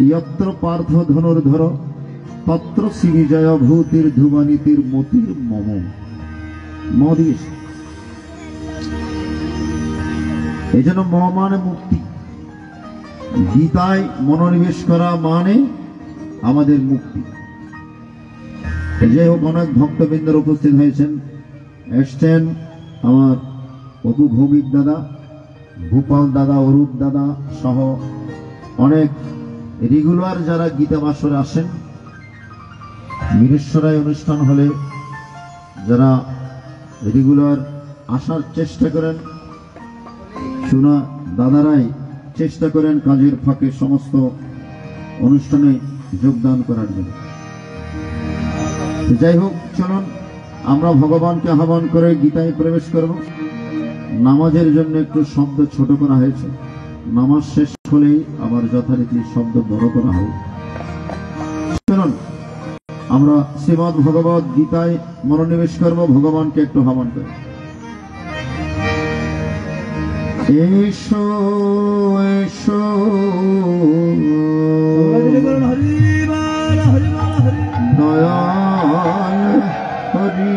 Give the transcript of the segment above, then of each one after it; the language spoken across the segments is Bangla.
यत्र पार्थ धनुर्धर तत्र श्री विजय भूतिर ध्रुवनीतिर मतिर मम मदिश एजন্য ম মানে মুক্তি গীতায় মনোনিবেশ করা মানে আমাদের মুক্তি যে হোক অনেক ভক্তবৃন্দ উপস্থিত হয়েছেন এসছেন আমার অপু ভৌমিক দাদা ভূপাল দাদা অরূপ দাদা সহ অনেক রেগুলার যারা গীতা বাসরে আসেন মিরেশ্বরায় অনুষ্ঠান হলে যারা রেগুলার আসার চেষ্টা করেন শোনা দাদারাই চেষ্টা করেন কাজের ফাঁকে সমস্ত অনুষ্ঠানে যোগদান করার জন্য যাই হোক চলুন আমরা ভগবানকে আহ্বান করে গীতায় প্রবেশ করব নামাজের জন্য একটু শব্দ ছোট করা হয়েছে নামাজ শেষ হলেই আবার যথারীতি শব্দ বড় করা হবে চলুন আমরা শ্রীমদ্ ভগবত গীতায় মনোনিবেশ করব ভগবানকে একটু আহ্বান করে এসো এসো দয়াল হরি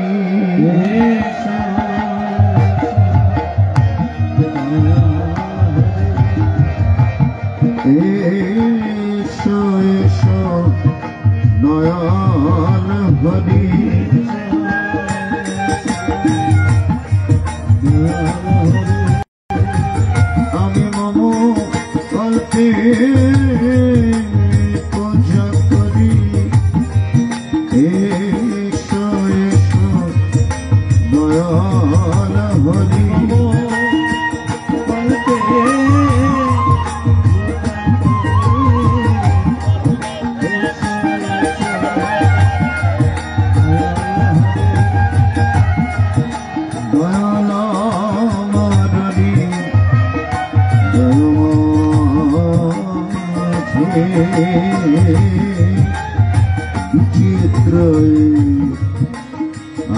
এসো এসো দয়াল হরি আমি মম কল্পে পূজা করি এসো এসো দয়াল হরি চিত্র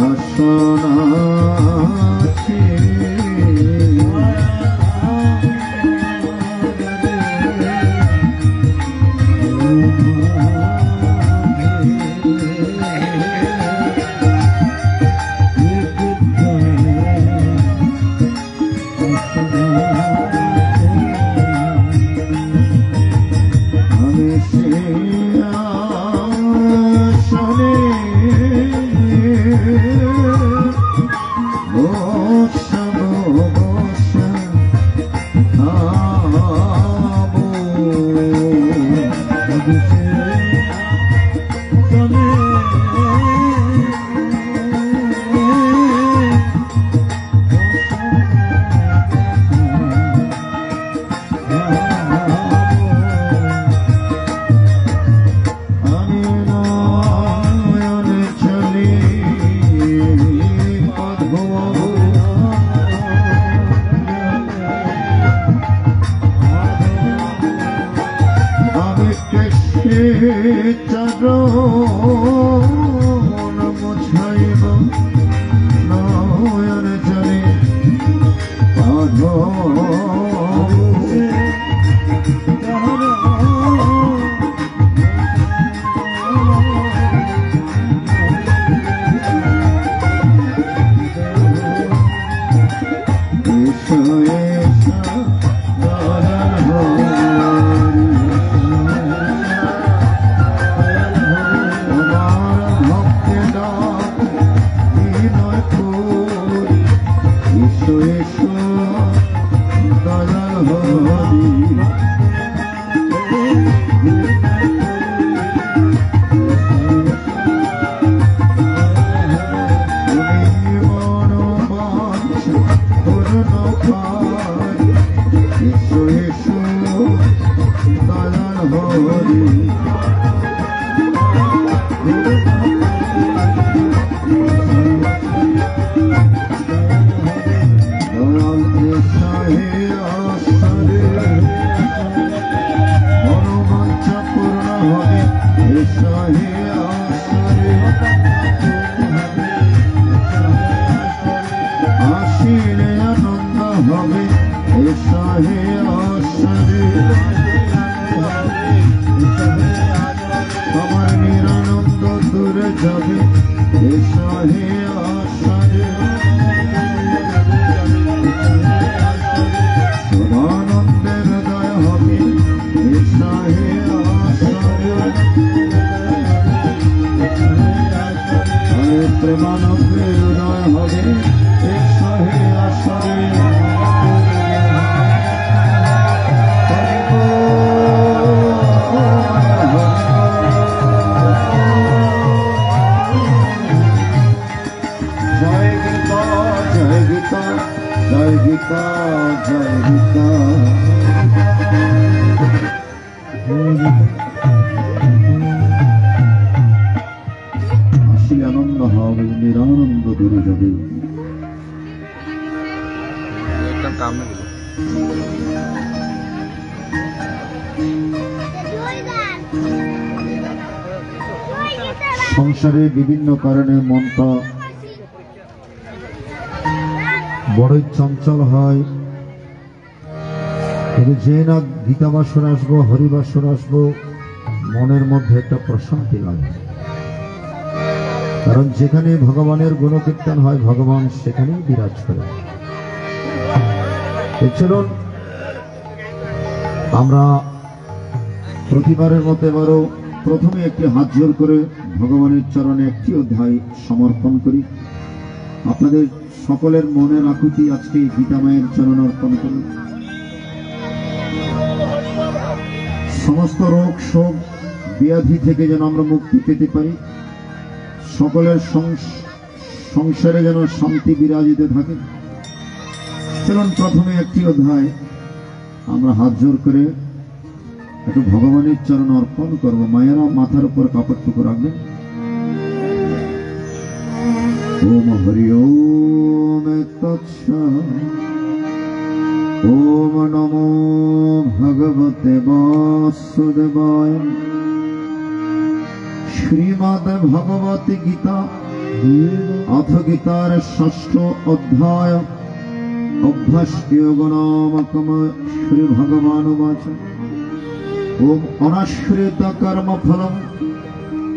আসন আছে হে আশারে সদানন্দের হৃদয় হবে কৃষ্ণ হে আশারে প্রেমানন্দের হৃদয় হবে কৃষ্ণ হে আশারে জয় গীতা জয় গীতা আসলে আনন্দ হবে নিরানন্দ দূরে যাবে সংসারে বিভিন্ন কারণে মনটা বড়ই চঞ্চল হয়, কিন্তু যে না গীতাবাসর আসবো হরিবাসর আসবো মনের মধ্যে একটা প্রশান্তি লাগে, কারণ যেখানে ভগবানের গুণকীর্তন হয় ভগবান সেখানেই বিরাজ করে। চলুন আমরা প্রতিবারের মতো এবারও প্রথমে একটি হাত জোর করে ভগবানের চরণে একটি অধ্যায় সমর্পণ করি। আপনাদের সকলের মনের আকুতি আজকে গীতামায়ের চরণ অর্পণ করুন। সমস্ত রোগ শোক ব্যাধি থেকে যেন আমরা মুক্তি পেতে পারি, সকলের সংসারে যেন শান্তি বিরাজিত থাকে। চলুন প্রথমে একটি অধ্যায় আমরা হাত জোর করে একটু ভগবানের চরণ অর্পণ করব। মায়েরা মাথার উপর কাপড়টুকু রাখবেন। ওম হরি ওম তৎসৎ। ওম নমো ভগবতে বাসুদেবায়। শ্রীমদ্ ভগবত গীতা অথ গীতার ষষ্ঠ অধ্যায় অভ্যাসযোগ নামকম শ্রী ভগবানুবাচ। ওম অনাশ্রিত কর্ম ফলম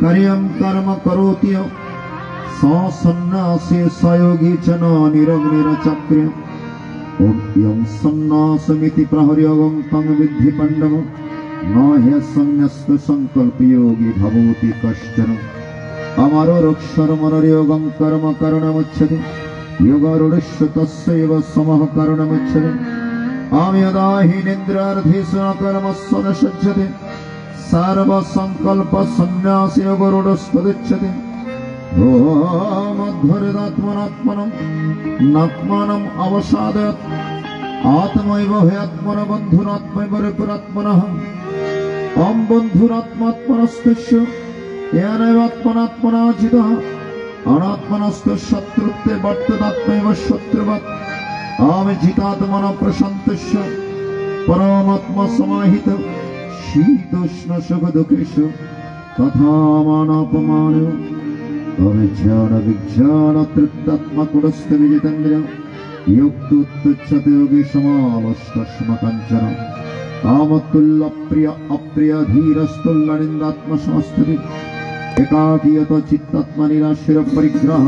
কার্যং কর্ম করোতি সন্ন্যাসী সয়োগী চ ন নিরগ্নিরচক্রে। ওম ইয়ং সন্ন্যাসমিতি প্রহর্যগং তং বিদ্ধি পাণ্ডব ন হে সন্ন্যস্ত সংকল্পযোগী ভবতি কশ্চন। অমরোরক্ষরমরযোগং কর্ম কারণমুচ্যতে যোগরূঢ়স্য তস্যৈব সমঃ কারণমুচ্যতে। আমিয়দাহীনেন্দ্রার্ধেষু ন কর্মস্য ন সজ্জতে সর্বসংকল্প সন্ন্যাসী যোগরূঢ়স্তদুচ্যতে। ওম অধ্বরেদাত্মনাত্মনম নাত্মানম অবসাদয়ৎ আত্মৈব হে আত্মন বন্ধুরাত্মৈব রেপুরাত্মনঃ। ওম বন্ধুরাত্মাত্মনস্তস্য येनैव आत्मनात्मना जितः अनात्मनस्तु शत्रुत्वे वर्तदात्मैव शत्रुवत्। आम जितात्मना प्रशान्तस्य परमात्मसमाहित शीतोष्ण सुखदुःखेषु तथा मानापमान। अविज्ञान विज्ञान तृप्तात्मकुटस्थ विजितेन्द्रिय युक्तोत्तुच्छते योगी समालष्टस्मकाञ्चन। कामतुल्य प्रिय अप्रिय धीरस्तुल्य निन्दात्मसंस्थिति एकाकीयत चित्तात्मा निराशीर परिग्रह।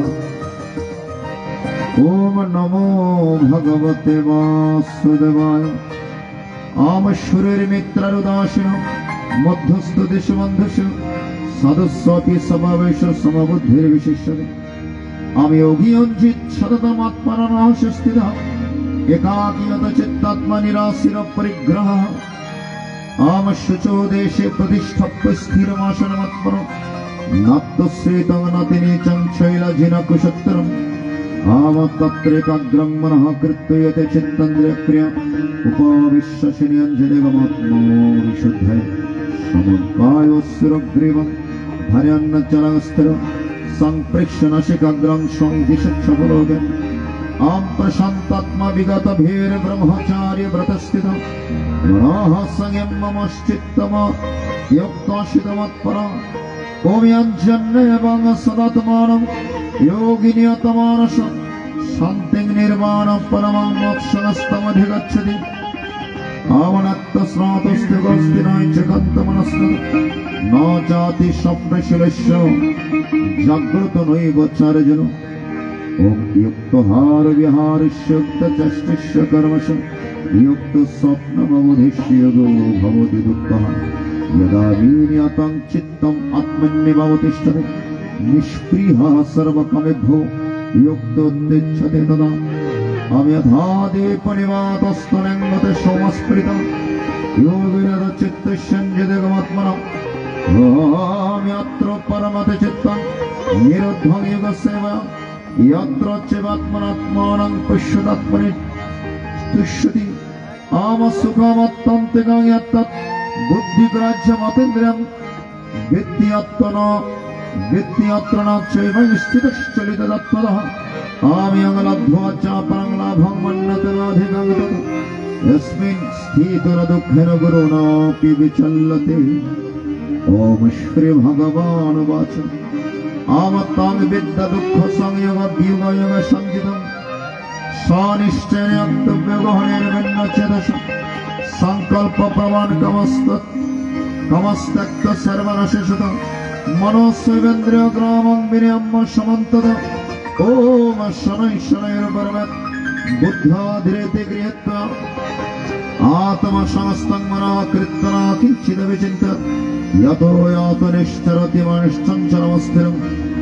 ओम नमो भगवते वासुदेवाय। आम शूरेर मित्रारुदासीन मध्यस्थ देशबन्धुषु सदस्वति समावेश समबुद्धिर विशिष्यते। आमि योगी अंजित सततम आत्मनः स्थितः एकाकीयत चित्तात्मा निराशीर परिग्रह। आम शुचो देशे प्रतिष्ठप्य स्थिरमासनमत्परो नात्तश्रेतं नतिनीचं शैलजिनकुशोत्तरम्। आम तत्रैकाग्रं मनः कृत्वा यते चित्तेन्द्रियक्रिया उपविश्य शनिञ्जदेवमात्मविशुद्धये समकायोऽसुरग्रीवं धार्यन्नचलस्थिर सम्प्रेक्ष्य नासिकाग्रं संदिशच्छबलोके। आम प्रशांतात्मा विगत भीर ब्रह्मचार्य व्रतस्थित मनः संयम ममश्चित्तम युक्ताशितमत्परा। ओम यज्ञन्ने एवं सदात्मानं योगिनियतमानस शान्तिं निर्वाण परमं मोक्षमस्तमधिगच्छति। आवनत्तस्नातस्तिगस्ति नैचकन्तमनस्तु न चाति स्वप्नशिलस्य জাগ্রত নৈব চারজন ओम युक्तहार विहारस्युक्त चष्टस्य कर्मश युक्त स्वप्न भवधिष्य योगो भवति दुःखः यदा वीर्यतं चित्तम् आत्मन्यवतिष्ठते निष्प्रियः सर्वकामेभ्यो युक्तोत्तिष्ठते तदा अव्यधादेपनिवातस्तनङ्गते सोमस्फुरितं योगिनद चित्तस्यञ्जदगमात्मनः यत्र परमते चित्तं निरुद्धं योगसेवा यत्र चैवात्मनात्मानं पश्यदात्मनि तुष्यति आम सुखमत्तन्तिकं यत्तत् बुद्धिग्राह्यमतीन्द्रियं विद्यत्र न चैव स्थितश्चलिततत्त्वतः आम्यं लब्ध्वा च परं लाभं मन्यते नाधिकं तत् यस्मिन् स्थितो न दुःखेन गुरुणापि विचल्यते ओम श्री भगवान् वाच आमत्तां विद्या दुःख संयोग वियोग योग संजितम् स्वानिष्ठेन व्यवहारेण संकल्प प्रमाण कमस्तक्त सर्वनाशेषत मनोस्वेन्द्रिय ग्रामं विनयम् समन्तत ओम शनै शनैर्वरवत् बुद्ध्याधिरेति गृहीत्वा आत्मा समस्तं मनः कृत्वा किञ्चित् विचिन्तयत् यतो यातो निश्चरति मनश्चञ्चलमस्थिरं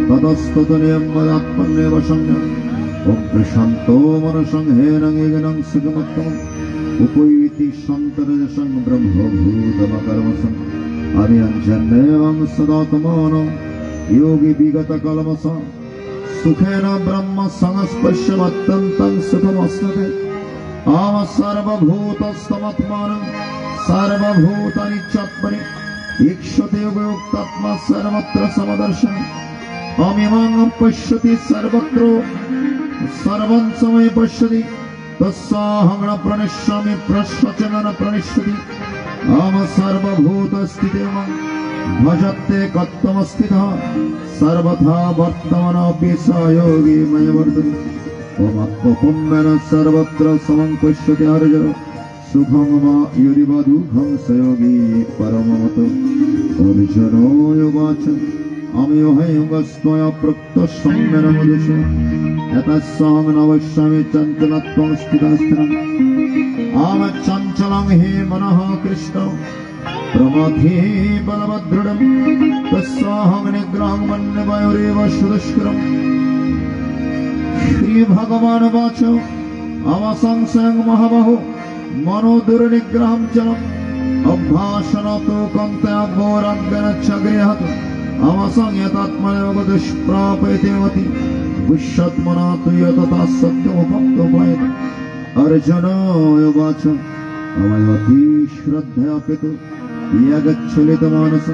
ततस्ततो नियम्मदात्मन्येव संज्ञम् ॐ प्रशान्तो मनसंहेन निगनं सुखमत्तमम् उपैति सन्तरजसं ब्रह्मभूतमकर्मसं अभियञ्जन्येवं सदात्मानं योगी विगतकल्मष सुखेन ब्रह्म संस्पर्शमत्यन्तं सुखमस्नुते आम सर्वभूतस्तमात्मानं सर्वभूतानि चात्मनि ईक्षते योगयुक्तात्मा सर्वत्र समदर्शन अमिमां पश्यति सर्वत्र सर्वं समय पश्यति तस्साहं न प्रणश्यामि प्रश्वचन न प्रणश्यति आम सर्वभूतस्थितिं भजते कत्वमस्थितः सर्वथा वर्तमानोऽपि स योगी मय वर्तते ओम आत्मपुण्येन सर्वत्र समं पश्यति अर्जुन सुखं वा यदि वा दुःखं स योगी परममतो अर्जुनो उवाच अम्योहैवस्त्वया प्रोक्तसंज्ञनमुदिश यतस्सहं नवश्यामि चञ्चलत्वं स्थितस्थिरम् आम चञ्चलं हि मनः कृष्ण प्रमाथि बलवदृढं तस्साहं निग्रहं मन्ये वायुरेव सुदुष्करम् श्रीभगवान् वाच अवसंशयं महाबाहो मनो दुर्निग्रहं चलम् अभाषणतो कन्तया गौरव्येन च गृह्णाति अवसंयतात्मनैव दुष्प्रापयति विश्वत्मना तु यतता सत्यमुपप्तुमयत् अर्जुन उवाच अवयति श्रद्धयापितु यगच्छलितमानस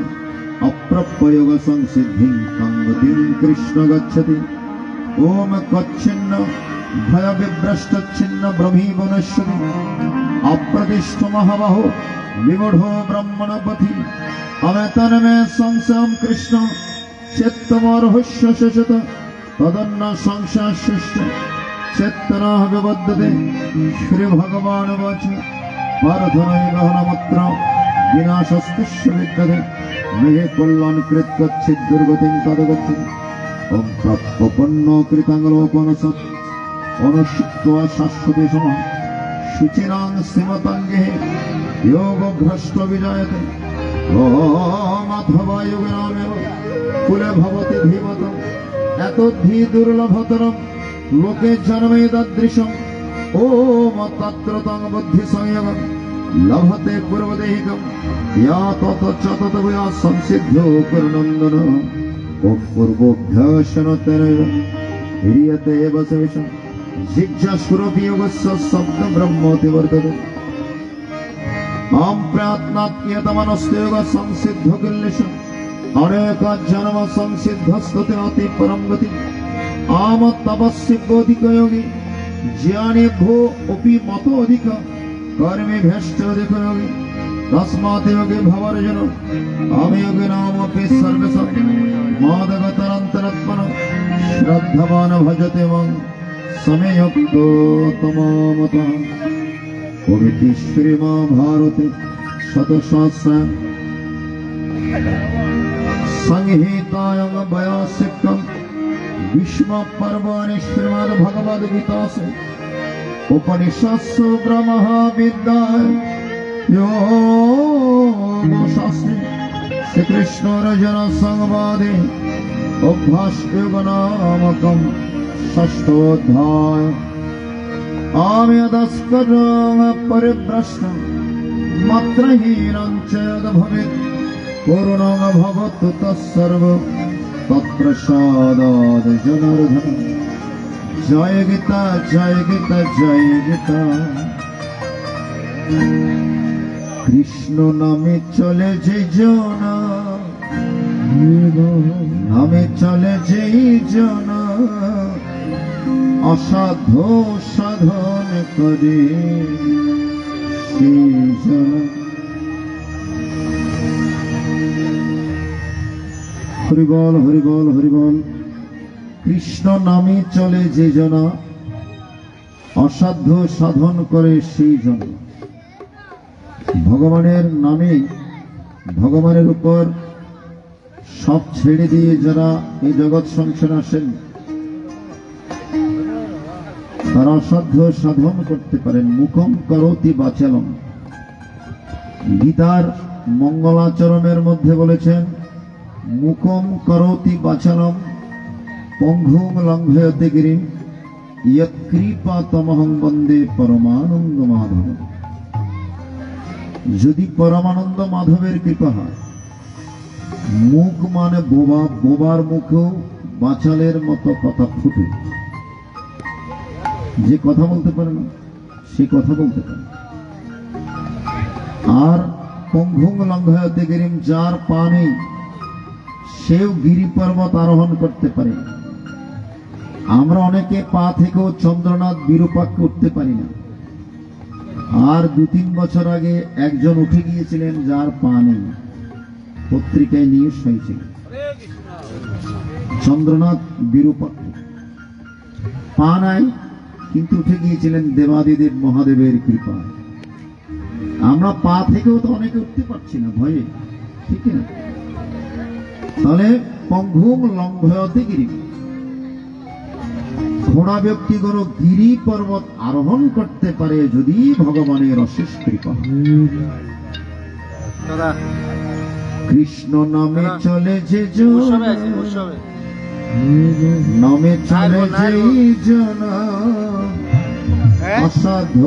अप्रपयोगसंसिद्धिं तं गतिं कृष्ण गच्छति ओम कच्छिन्न भयविभ्रष्टच्छिन्न ब्रह्मीव नश्यति अप्रतिष्ठ महाबाहो विमूढो ब्रह्मणपथि अमेतन्मे संशयं कृष्ण चित्तमर्हुष्य शशत तदन्न संशयश्च चेतनः विबध्यते श्रीभगवान् वाच पार्थनैवहनमत्र विनाशस्तस्य विद्यते मे कल्याणकृत् गच्छेत् दुर्गतिं तद्गच्छति ॐ प्रपन्नो कृताङ्गलोकनसत् अनुषित्वा शाश्वते समः शुचिरां श्रीमताङ्गे योगभ्रष्टो विजायते ॐ अथवा योगिनामेव कुले भवति धीमतम् एतद्धि दुर्लभतरं लोके जन्मेददृशम् ॐ तत्र तं बुद्धिसंयोगं लभते पूर्वदेहिकं या तत च ततया संसिद्धो कुरुनन्दन ॐ पूर्वोऽभ्यासनतेनैव ह्रियते एव शेषम् जिज्ञासुरपि योगस्य शब्दं ब्रह्मोति वर्तते आं प्रयत्नात्यतमनस्य संसिद्धो किल्लिशम् अनेक जन्म संसिद्धस्तते अति परं गति आम तपस्विभ्योऽधिक योगी ज्ञानेभ्यो अपि मतो अधिक कर्मेभ्यश्च अधिक योगी तस्मात् योगी भवार्जुन आमे योगिनामपि सर्वशः मादगतरन्तरात्मनः श्रद्धवान् भजते मां समयुक्तो तमामतः इति श्रीमद्भारते शतसहस्र संहितायां वयासिकं भीष्म पर्वणि श्रीमद् भगवद गीतासु उपनिषत्सु ब्रह्मविद्यायां योगशास्त्रे श्रीकृष्ण अर्जुन संवादे अभ्यासयोग नामकं षष्ठोऽध्याय आम्यदस्करं परिभ्रष्टं मात्रहीनं च यद्भवेत् पूर्णं भवतु तत्सर्व तत्प्रसादात् जनार्दन। जय गीता जय गीता जय गीता। कृष्ण नामे चले जे जना, नामे चले जे जना असाध्य साधन करे সেই जना। हरि बोल हरि बोल हरि बोल। कृष्ण नामे चले जे जना असाध्य साधन करे সেই जना। ভগবানের নামে ভগবানের উপর সব ছেড়ে দিয়ে যারা এই জগৎ সংসারে আসেন তারা অসাধ্য সাধন করতে পারেন। মুখম করোতি বাচালম। গীতার মঙ্গলাচরণের মধ্যে বলেছেন মুখম করোতি বাচালম পঙ্গুম লঙ্ঘয়তে গিরিম ইয়ৎকৃপাতমহং বন্দে পরমানন্দ মাধব। যদি পরমানন্দ মাধবের কৃপা হয়, মুখ মানে বোবা, বোবার মুখেও বাচালের মতো কথা ফুটে। যে কথা বলতে পারে না সে কথা বলতে পারে। আর পঙ্গুং লঙ্ঘয়তে গিরিম, যার পা নেই সেও গিরি পর্বত আরোহণ করতে পারে। আমরা অনেকে পা থেকেও চন্দ্রনাথ বিরূপাক্ষে উঠতে পারি না। আর 2-3 বছর আগে একজন উঠে গিয়েছিলেন যার পা নেই, পত্রিকায় নিউজ হয়েছিল। চন্দ্রনাথ বিরূপাক্ষ, পা নাই কিন্তু উঠে গিয়েছিলেন দেবাদিদেব মহাদেবের কৃপা। আমরা পা থেকেও তো অনেকে উঠতে পারছি না ভয়ে, ঠিক না? তাহলে পঙ্গুম লঙ্ঘয়তে গিরি, ঘোড়া ব্যক্তিগণ গিরি পর্বত আরোহণ করতে পারে যদি ভগবানের অশেষ কৃপা। কৃষ্ণ নামে চলে যে নামে চলে যে जना অসাধ্য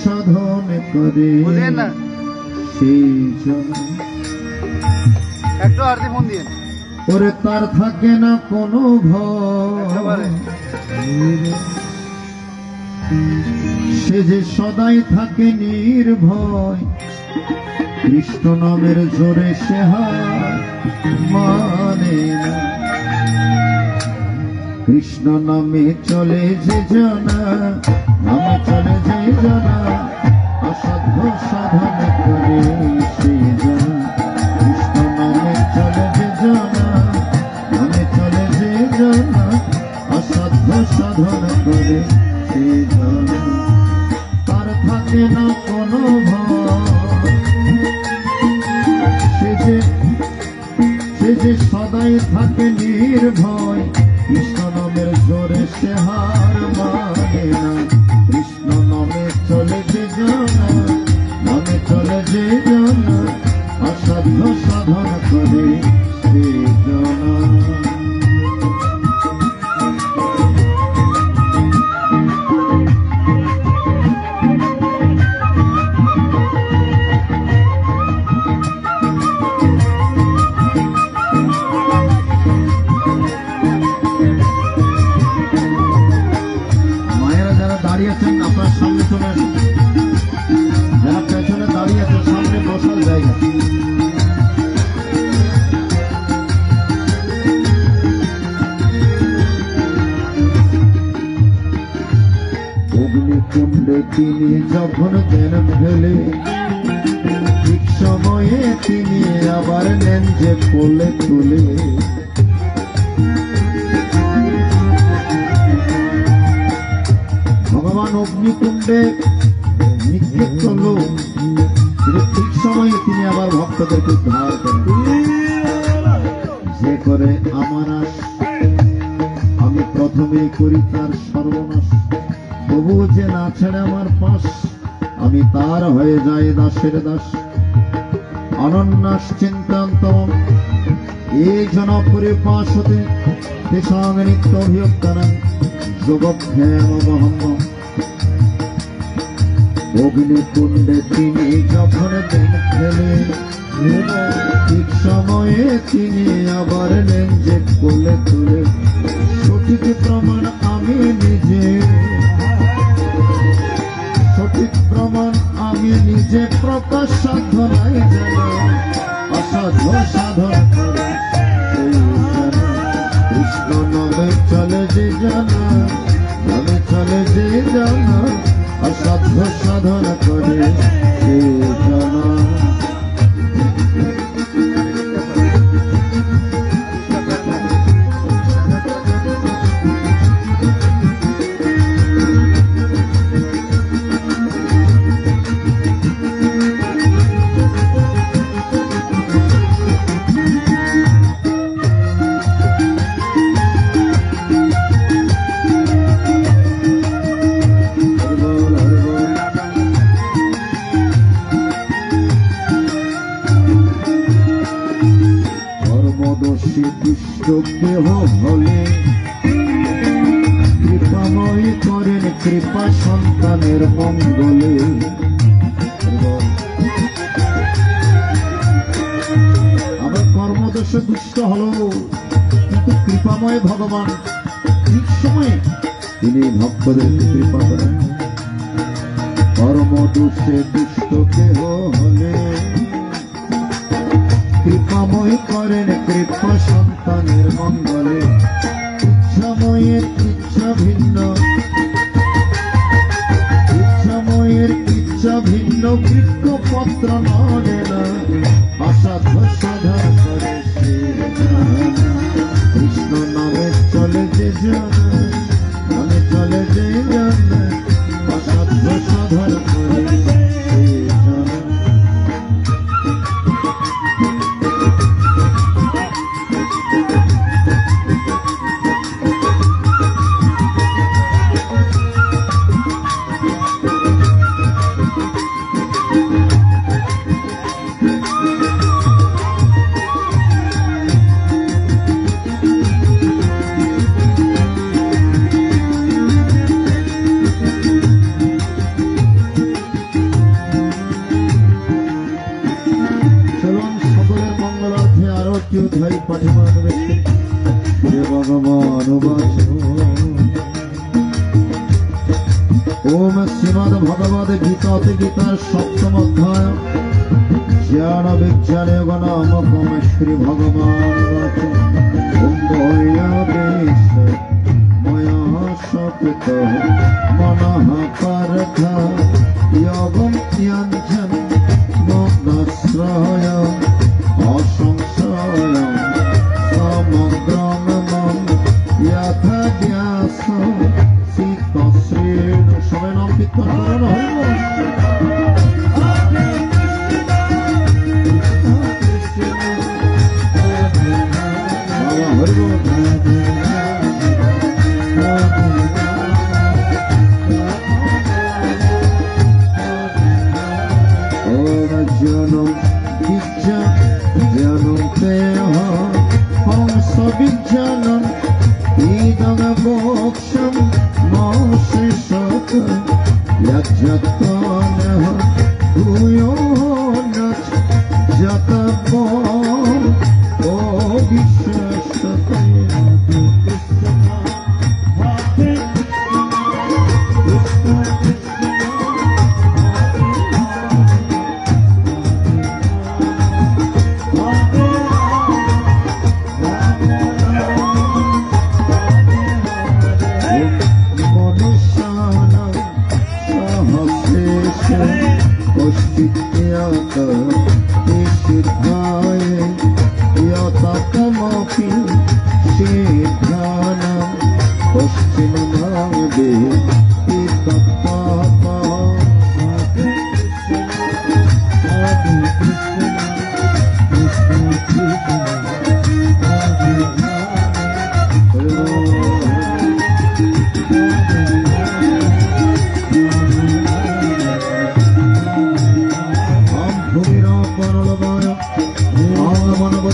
সাধন করে সেই जना। একটু আরতি মন দিয়ে ওরে তার থাকে না কোনো ভয়, সে যে সদাই থাকে নির্ভয়। কৃষ্ণ নামের জোরে সে হার মানে না। কৃষ্ণ নামে চলে যে जना, নামে চলে যে जना অসাধ্য সাধন করে সেই जना। কৃষ্ণ নামে চলে যে जना, নামে চলে যে जना অসাধ্য সাধন করে সেই जना। তার থাকে না কোনো ভয়, সে যে সদাই থাকে নির্ভয়। কৃষ্ণ নামের জোরে সে হার মানে না। কৃষ্ণ নামে চলে যে जना, নামে চলে যে जना অসাধ্য সাধন করে সে जना। মায়েরা যারা দাঁড়িয়ে আছেন আপনার সামনে চলে আসুন, যারা পেছনে দাঁড়িয়ে আছেন সামনে বসার জায়গা। অগ্নিকুণ্ডে তিনি যখন জ্ঞান ফেলে, ঠিক সময়ে তিনি আবার নেন যে কোলে তুলে। ভগবান অগ্নিকুণ্ডে নিক্ষেপ করলো, ঠিক সময়ে তিনি আবার ভক্তদেরকে উদ্ধার করেন। যে করে আমার আশ, আমি প্রথমে করি তার সর্বনাশ। তবু যে না ছেড়ে আমার পাশ, আমি তার হয়ে যাই দাসের দাস। অনন্যাস চিন্তান্তম এই জনপরিপাশতে তেষাং নিত্য অভিযুক্তানাং যোগক্ষেমবহম। অগ্নিকুণ্ডে তিনি যখন দিন খেলে, ঠিক সময়ে তিনি আবার নেন যে কোলে তুলে। সঠিক প্রমাণ আমি নিজে, সঠিক প্রমাণ আমি নিজে, প্রকাশ সাধ্য নাই যেন অসাধ্য সাধন করে সেই যেন। কৃষ্ণ নামে চলে যে জানা, নামে চলে যে জানা, অসাধ্য সাধন করে সেই জানা। কেহ হলে কৃপাময় করেন কৃপা সন্তানের মঙ্গলে। আবার কর্মদোষে দুষ্ট হল, কিন্তু কৃপাময় ভগবান ঠিক সময়ে তিনি ভক্তদেরকে কৃপা করেন। কর্মদোষে দুষ্ট কেহ হলে কৃপাময় করেন কৃপা সন্তানের মঙ্গলে। ইচ্ছাময়ের ইচ্ছা ভিন্ন, ইচ্ছাময়ের ইচ্ছা ভিন্ন, কৃত্য পত্র নড়ে না, অসাধ্য সাধন করে সে জানা। কৃষ্ণ নামে চলে যে জানা, নামে চলে যে জানা, অসাধ্য সাধন করে সে জানা। ओम श्रीमद् भगवद गीता गीतार सप्तम अध्याय ज्ञान विज्ञान नामकम श्री भगवान मया सपित मनः पार्थ योगं यञ्जन् मोक्षाय असंशय समग्रं मम यथा व्यास सीतश्रेण। সবাই নাম কীর্তন করো না।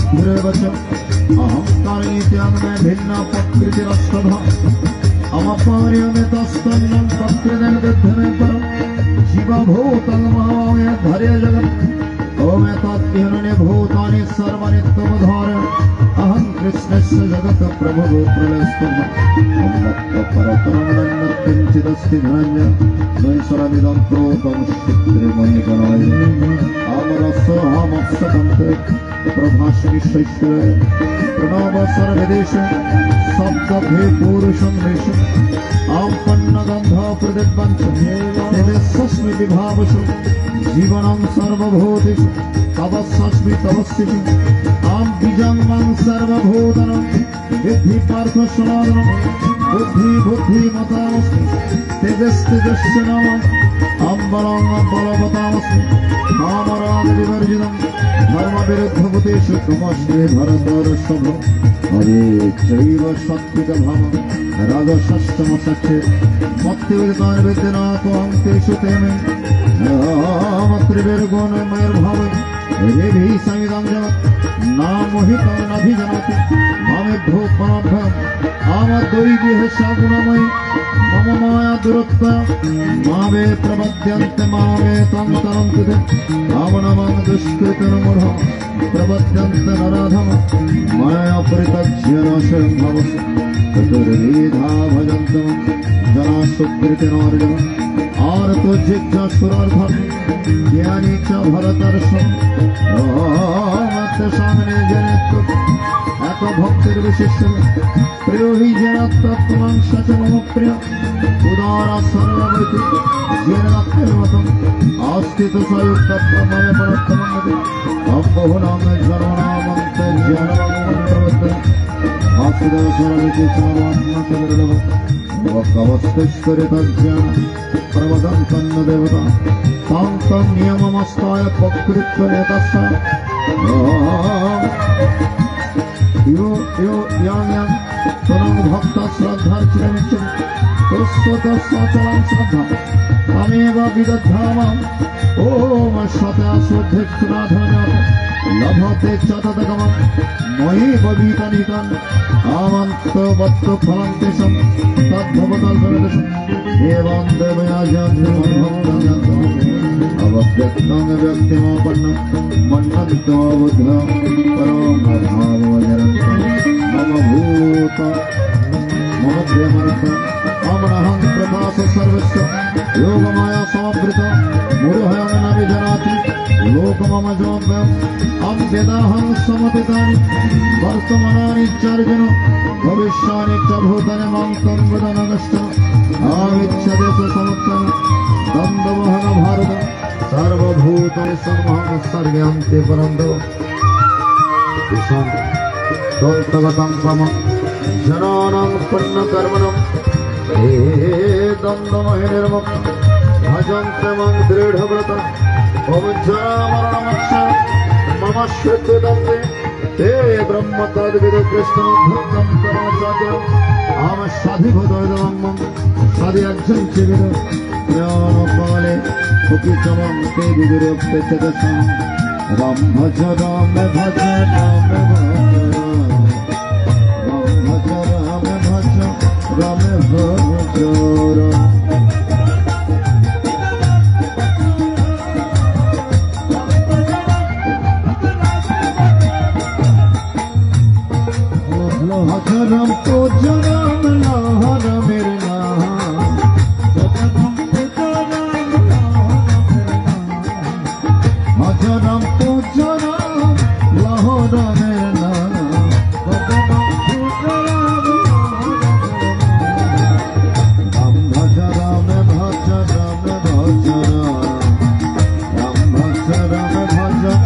बुद्धिरेवच अहंकार में भिन्न प्रकृतिरस्तधा अमपर्यमितस्तन्नं प्रकृतिं विद्धमे परं जीवभूतलमय धरे जगत् ओम तत्हिरण्य भूतानि सर्वाणि त्वमधार अहं कृष्णस्य जगत् प्रभुः प्रलयस्तुम किंचिदस्ति धनञ्जय नैश्वरमिदं प्रोतं चित्रेमणिगणाय अमरसोऽहमप्सकन्ते प्रभास्मि शैश्वरे प्रणव सर्वदेश सप्तभे पुरुषं वेशम् आपन्नगन्ध प्रतिपञ्च निवेशस्मि विभावसु जीवनं सर्वभूतेषु तपस्सस्मि तपस्विषु आं बीजं सर्वभूतानां विद्धि पार्थ सनातनं बुद्धिमतामस्मि तेजस्तेजस्य नाम अम्बलं बलवतामस्मि कामरागविवर्जितं धर्मविरुद्धभूतेषु त्वमस्मि भरतर्षभ हरे चैव सात्विकभावं राजसस्तमसच्चे मत्तिविदितानि विद्यनात्वां तेषु ते मे त्रिभिर्गुणमयर्भावे रेभिः संविदं जगत् नामोहितं नभिजनाति मामेभ्यो पराभ्यम् आमद्वैभिः सगुणमयि मम माया दुरत्वा मामे प्रपद्यन्ते मामे तं तरन्ति ते आवणमं दुष्कृतिर्मूढं प्रपद्यन्ते नराधम माया परित्यज्य नाशं भवसि चतुर्विधा भजन्तं जना सुकृतिनार्जन आरतो जिज्ञासुरार्थं ज्ञानी च भरतर्षभ सामने जनित एक भक्तिर विशिष्ट प्रियो हि जनात्मं सच मम प्रिय उदारा सर्वमिति जनात्मतं आस्थित सयुक्त ब्रह्ममे परत्तमं अम्बहुनाम जनानामन्ते ज्ञानमन्त्रवत् वासुदेव सर्वमिति सर्वात्मकविर्लभ वक्कवस्तिष्ठरितज्ञान प्रवदन्तन्न देवता तां तं नियममस्ताय पकृत्य नेतस्य यो यां तनं भक्त श्रद्धार्चनमिच्छति तस्वतस्वचलं श्रद्धा तमेव विदधामः ॐ शतशुद्धिक्षुराधनाथ लभते च तदगमं मयि भवितनितं आमन्त्रवत्तु फलं तेषां तद्भवतल्पवेदशम् एवं देवयाजन्मभक्तं अवव्यक्तं व्यक्तिमापन्नं मन्नन्तो बुद्धं परमभावजनन्तं मम भूत मम प्रियमनस अमनहं प्रकाश सर्वस्य योगमाया समवृत मुरुहं न विजनाति लोकममजोऽभ्यम् अव्यदाहं समतितानि वर्तमानानि चार्जुन भविष्यानि च भूतानि मां तं वदनगश्चन आविच्छते स समुत्तम दन्दवहन भारत सर्वभूतानि समहं सर्व्यान्ते परन्तु विषं दन्तगतं मम जनानां पुण्यकर्मणं हे दन्दमहिर्मुक्तं भजन्ते मां दृढव्रतं ॐ जरामरणमक्ष मम श्रुतिदन्ते ते ब्रह्म तद्विद कृष्णं भक्तं कराचार्यम् आम साधिभूतविदमं साधियज्ञं चिविद ज्ञानपाले कुकिचमं ते विविरोक्ते च दशं राम भज राम भज राम भज राम भज राम भज राम तो जनाम लाहर मेरे नाम राम तो जनाम लाहौर मेरे नाम राम भज राम भज राम भज राम भज राम भज राम भज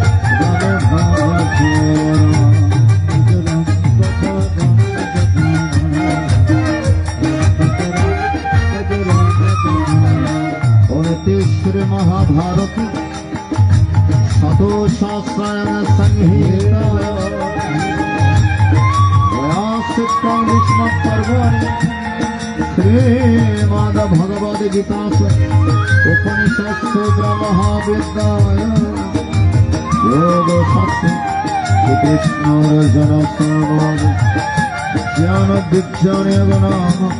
महाभारत शतोशास्त्रायण संहिता व्यासितं विष्णु पर्वणि श्रीमद् भगवद गीतासु उपनिषत्सु ब्रह्मविद्यायां योगशास्त्रे কৃষ্ণর জনসমাজ জ্ঞান বিজ্ঞানে গুণামক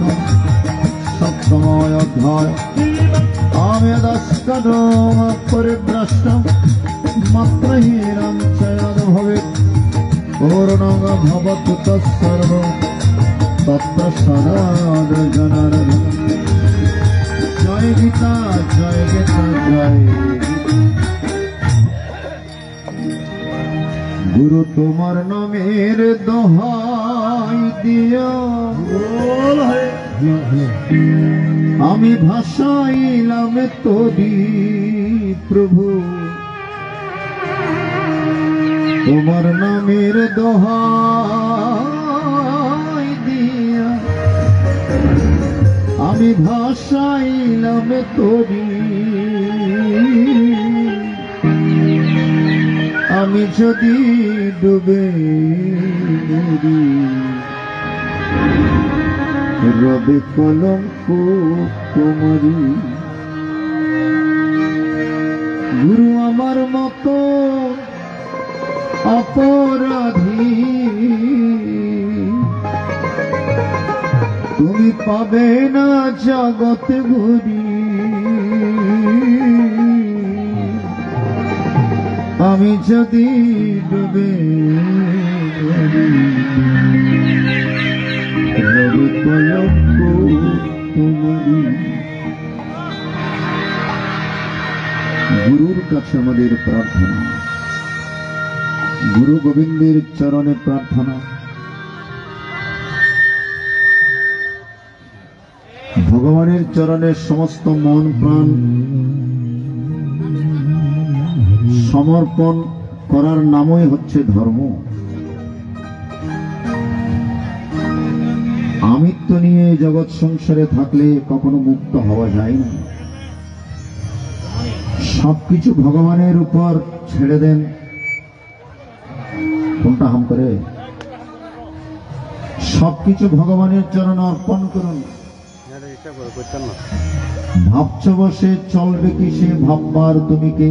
সপ্তময় অধ্যায় আমি দাস্করম পরিভ্রষ্টম মাত্রহীনম চ যদ ভবেৎ পূর্ণং ভবতু তৎসর্বং তৎপ্রসাদাৎ জনার্দন। জয় গীতা জয় গীতা জয় গুরু তোমার নামের দোহাই দিয়া আমি ভাষাইলাম তোরি প্রভু, তোমার নামের দোহাই দিয়া আমি ভাষাইলাম তোরি। আমি যদি ডুবে মরি রবে কলঙ্ক তোমারি। গুরু আমার মতো অপরাধী তুমি পাবে না জগৎ ঘুরি। আমি যদি ডুবে মরি রবে কলঙ্ক তোমারি। গুরুর কাছে আমাদের প্রার্থনা, গুরু গোবিন্দের চরণে প্রার্থনা, ভগবানের চরণে সমস্ত মন প্রাণ সমর্পণ করার নামই হচ্ছে ধর্ম। আমিত্ব নিয়ে জগৎ সংসারে থাকলে কখনো মুক্ত হওয়া যায় না। সবকিছু ভগবানের উপর ছেড়ে দেন। কোনটা হাম করে? সবকিছু ভগবানের চরণে অর্পণ করুন। ভাবছ বসে চলবে কি সে ভাববার তুমি কে?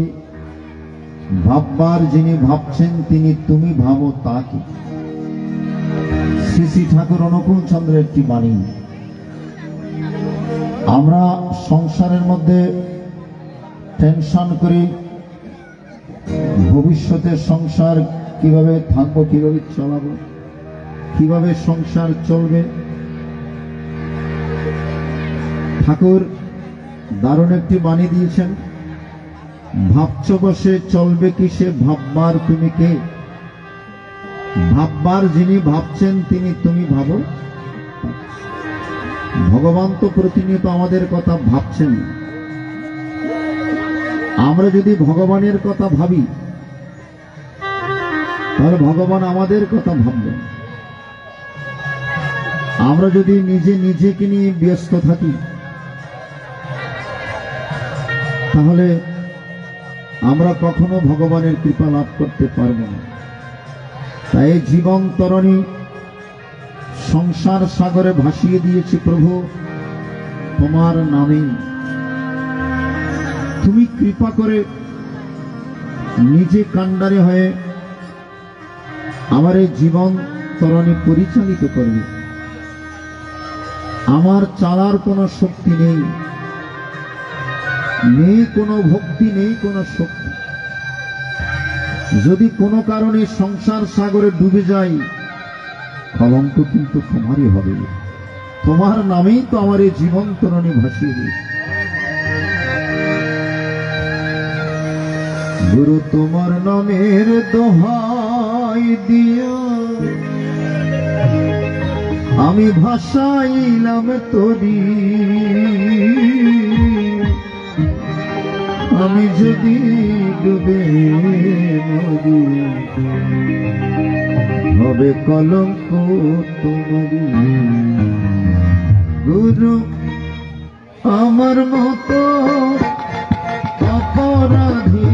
ভাববার যিনি ভাবছেন তিনি তুমি ভাবো তাকে। শ্রী শ্রী ঠাকুর অনুকূল চন্দ্রের একটি বাণী। আমরা সংসারের মধ্যে টেনশন করি ভবিষ্যতে সংসার কিভাবে থাকবো, কিভাবে চালাবো, কিভাবে সংসার চলবে। ঠাকুর দারুণ একটি বাণী দিয়েছেন, ভাবছ বসে চলবে কি সে ভাববার তুমি কে? ভাববার যিনি ভাবছেন তিনি তুমি ভাবো। ভগবান তো প্রতিনিয়ত আমাদের কথা ভাবছেন। আমরা যদি ভগবানের কথা ভাবি তাহলে ভগবান আমাদের কথা ভাববেন। আমরা যদি নিজেকে নিয়ে ব্যস্ত থাকি তাহলে আমরা কখনো ভগবানের কৃপা লাভ করতে পারব না। তাই জীবন তরণী সংসার সাগরে ভাসিয়ে দিয়েছি প্রভু তোমার নামে। তুমি কৃপা করে নিজে কান্ডারে হয়ে আমার এই জীবন তরণী পরিচালিত করবে। আমার চালার কোনো শক্তি নেই, নেই কোনো ভক্তি, নেই কোনো শক্তি। যদি কোনো কারণে সংসার সাগরে ডুবে যাই কলঙ্ক কিন্তু তোমারই হবে। তোমার নামেই তো আমার এই জীবন তরণী ভাসিয়ে দিয়েছে। গুরু তোমার নামের দোহাই দিয়া আমি ভাষাইলাম তোরি। আমি যদি ডুবে মরি হবে কলঙ্ক তোমারি। গুরু আমার মতো অপরাধী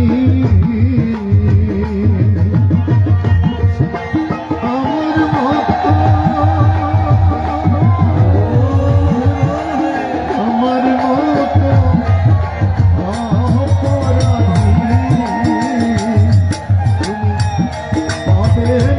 Yeah.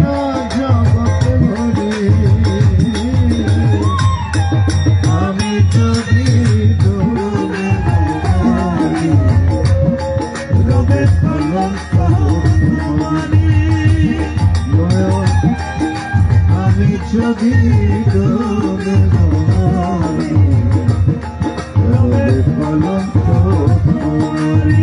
যদি ডোবে রবে কলঙ্ক তোমারি।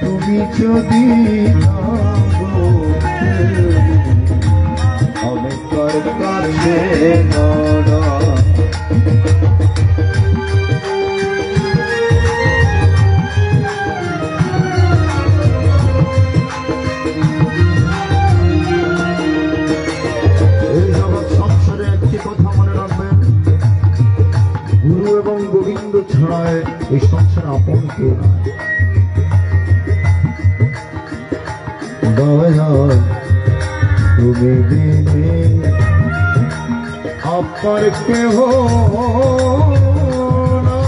তুমি যদি আমি কার কাছে এই জগৎ সংসারে একটি কথা মনে রাখবেন, গুরু এবং গোবিন্দ ছাড়ায় এই সংসার আপন কেউ নয়। দয়াল তুমি বিনে অপর কেহ না,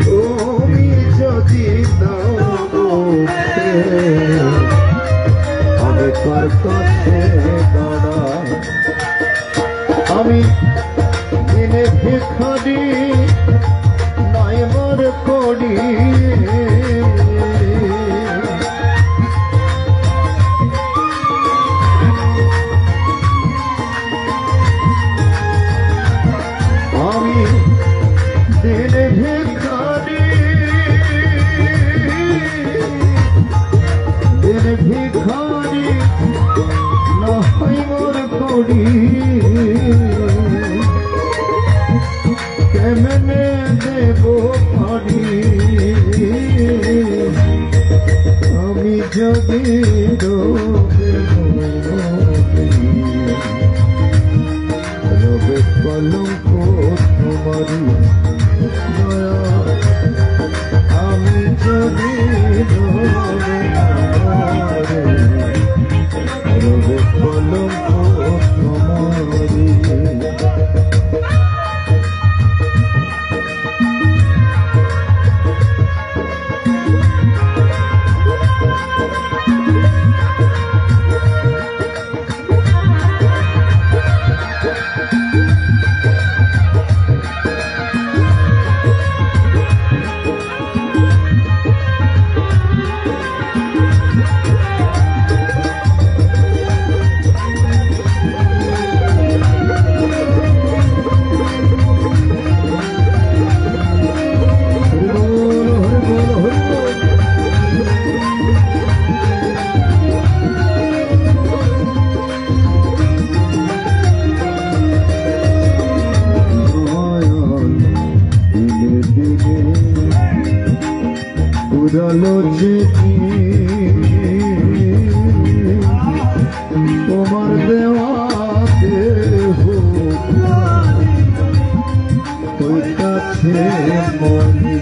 তুমি যদি দাও আমি কার কাছে দাঁড়াই। আমি দিনে ভিখারি নাই মর করি, আমি দিনে ভিখারি, দিনে ভিখারি নাই মর করি। কেমনে দেব পারি আমি যদি রবে রবে কলঙ্ক তোমারি। দয়া আমি যদি রবে রবে কলঙ্ক তোমারি। উড়ালো যে তোমার দেওয়াতে ওই কাছে মনে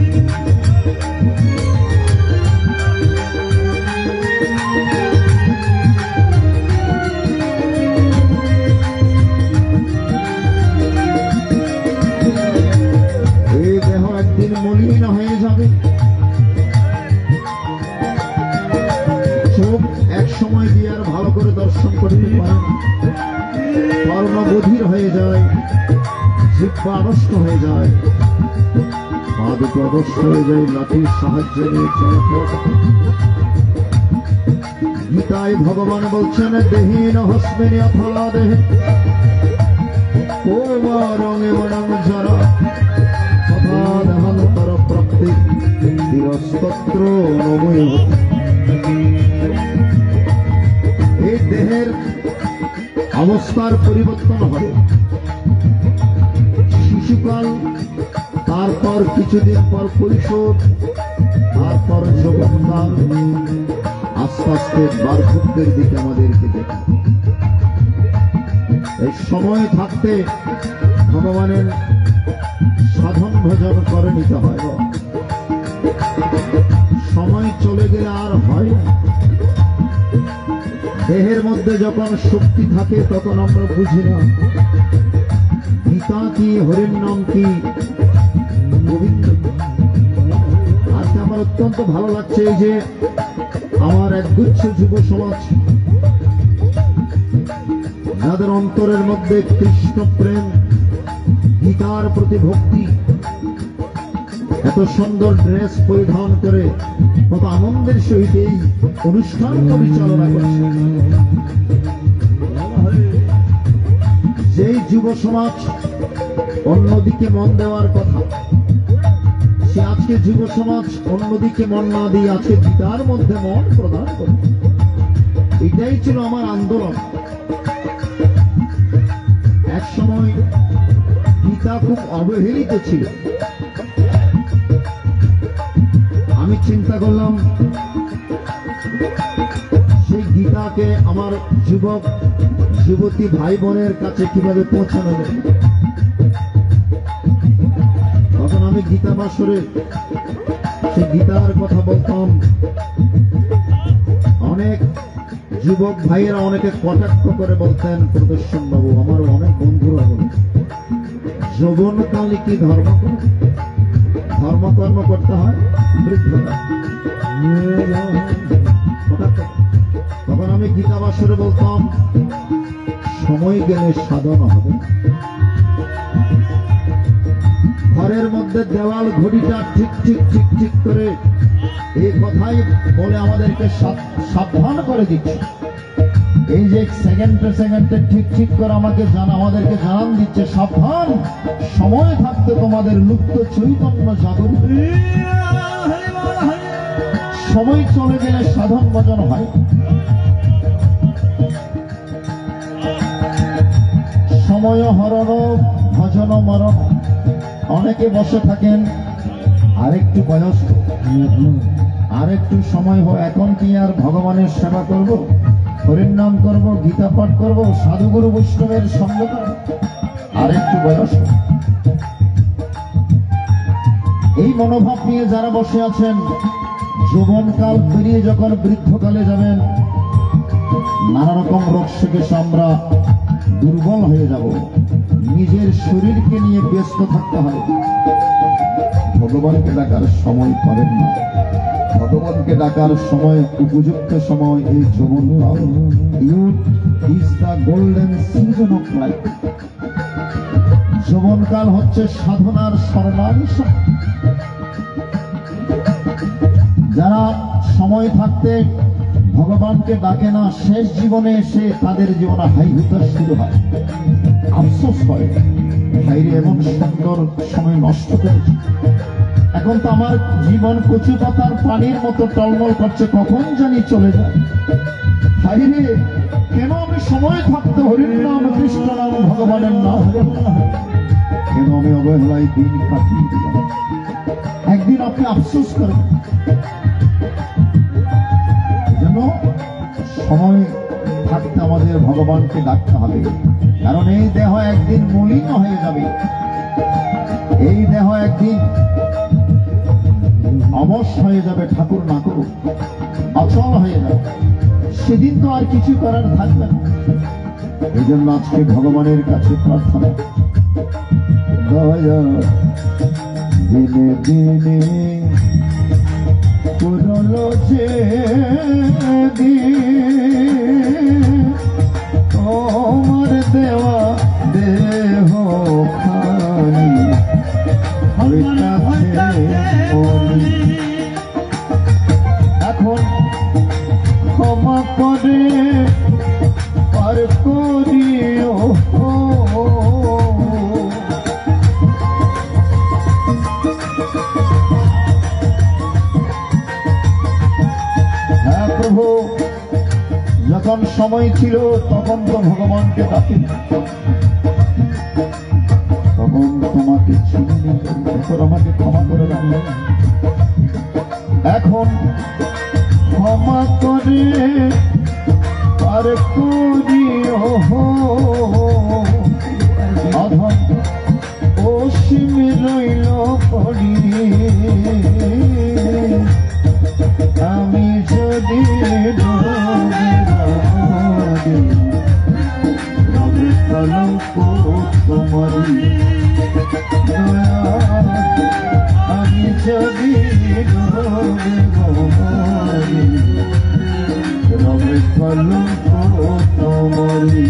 এই দেহ একদিন মলিন হয়ে যাবে। এক সময় দিয়ে আর ভালো করে দর্শন করতে পারে না, কর্ণ বধির হয়ে যায়, জিহ্বা আড়ষ্ট হয়ে যায়, পা দুটো অবশ্য হয়ে যায় লাঠির সাহায্যে গীতায় ভগবান বলছেন দেহীন হস্মেনি অথলা দেহে কোমা রঙে মরং যারা তথা দেহান্তর প্রাপ্তি তিরস্তত্র নময়। এই দেহের অবস্থার পরিবর্তন হবে, শিশুকাল, তারপর কিছুদিন পর কৈশোর, তারপর যৌবনকাল, আস্তে আস্তে বার্ধক্যের দিকে আমাদেরকে দেখে। এই সময় থাকতে ভগবানের সাধন ভজন করে নিতে হয়। সময় চলে গেলে আর হয় না। দেহের মধ্যে যখন শক্তি থাকে তখন আমরা বুঝি না গীতা কি, হরির নাম কি, গোবিন্দ। আজকে আমার অত্যন্ত ভালো লাগছে যে আমার একগুচ্ছ যুব সমাজ, যাদের অন্তরের মধ্যে কৃষ্ণ প্রেম, গীতার প্রতি ভক্তি, এত সুন্দর ড্রেস পরিধান করে কত আনন্দের সহিত এই অনুষ্ঠান পরিচালনা করছে। যেই যুব সমাজ অন্যদিকে মন দেওয়ার কথা, সে আজকে যুব সমাজ অন্যদিকে মন না দিয়ে আজকে গীতার মধ্যে মন প্রদান করে। এটাই ছিল আমার আন্দোলন। এক সময় গীতা খুব অবহেলিত ছিল। আমি চিন্তা করলাম সেই গীতাকে আমার যুবক যুবতী ভাই বোনের কাছে কিভাবে পৌঁছানো যায়। তখন আমি গীতা বাসরে সেই গীতার কথা বলতাম। অনেক যুবক ভাইয়েরা অনেকে কটাক্ষ করে বলতেন, প্রদর্শন বাবু, আমার অনেক বন্ধুরা বলে, যৌবনকালে কি ধর্মকর্ম করতে হয়, বৃদ্ধতা। তখন আমি গীতা বাসরে বলতাম, সময় গেলে সাধন হবে। ঘরের মধ্যে দেওয়াল ঘড়িটা ঠিক ঠিক ঠিক ঠিক করে এই কথাই বলে আমাদেরকে সাবধান করে দিচ্ছে। এই যে সেকেন্ডে সেকেন্ডে ঠিক ঠিক করে আমাদেরকে জানান দিচ্ছে, সাবধান, সময় থাকতে তোমাদের লুপ্ত চৈতন্য জাগরিত। সময় চলে গেলে সাধন ভজন হয়। সময় হরণ ভজন মরণ। অনেকে বসে থাকেন, আরেকটু বয়স, আরেকটু সময় হয়, এখন কি আর ভগবানের সেবা করব, হরির নাম করব, গীতা পাঠ করব, সাধুগুরু বৈষ্ণবের সঙ্গ করব, আরেকটু বয়স। এই মনোভাব নিয়ে যারা বসে আছেন, যৌবনকাল পেরিয়ে যখন বৃদ্ধকালে যাবেন, নানা রকম রোগ শিখেছে, আমরা দুর্বল হয়ে যাব। নিজের শরীরকে নিয়ে ব্যস্ত থাকতে হবে। ভগবানকে ডাকার সময় পাবেন না। ভগবানকে ডাকার সময়, উপযুক্ত সময় এই যৌবনকাল। Youth is the golden season of life. যৌবনকাল হচ্ছে সাধনার স্বর্ণাংশ। যারা সময় থাকতে ভগবানকে ডাকে না, শেষ জীবনে এসে তাদের জীবনে হাই হুতাশ শুরু হয়, আফসোস হয়, ভাইরে এমন সুন্দর সময় নষ্ট করেছে। এখন তো আমার জীবন কচু পাতার পানির মতো টলমল করছে, কখন জানি চলে যায়। ভাইরে, কেন আমি সময় থাকতে হরির নাম, কৃষ্ণ নাম, ভগবানের নাম, কেন আমি অবহেলায় দিন কাটিয়ে দিলাম। একদিন আপনি আফসোস করেন। সময় থাকতে আমাদের ভগবানকে ডাকতে হবে, কারণ এই দেহ একদিন মলিন হয়ে যাবে। এই দেহ একদিন অবশ হয়ে যাবে, ঠাকুর না করুক, অচল হয়ে যাবে। সেদিন তো আর কিছু করার থাকবে না। এই জন্য আজকে ভগবানের কাছে প্রার্থনা, দয়া দিনে দিনে পুরল যে তোমার দেওয়া দেহ খানি এখন ক্ষমা করে পার করিও। যখন সময় ছিল তখন তো ভগবানকে ডাকেন, তখন তোমাকে করে আমাকে ক্ষমা করে দাও। এখন ক্ষমা করে আর করিও অধম অসীম রইল পড়ি আমি যদি কলঙ্ক তোমারি আমি যদি রবে কলঙ্ক তোমারি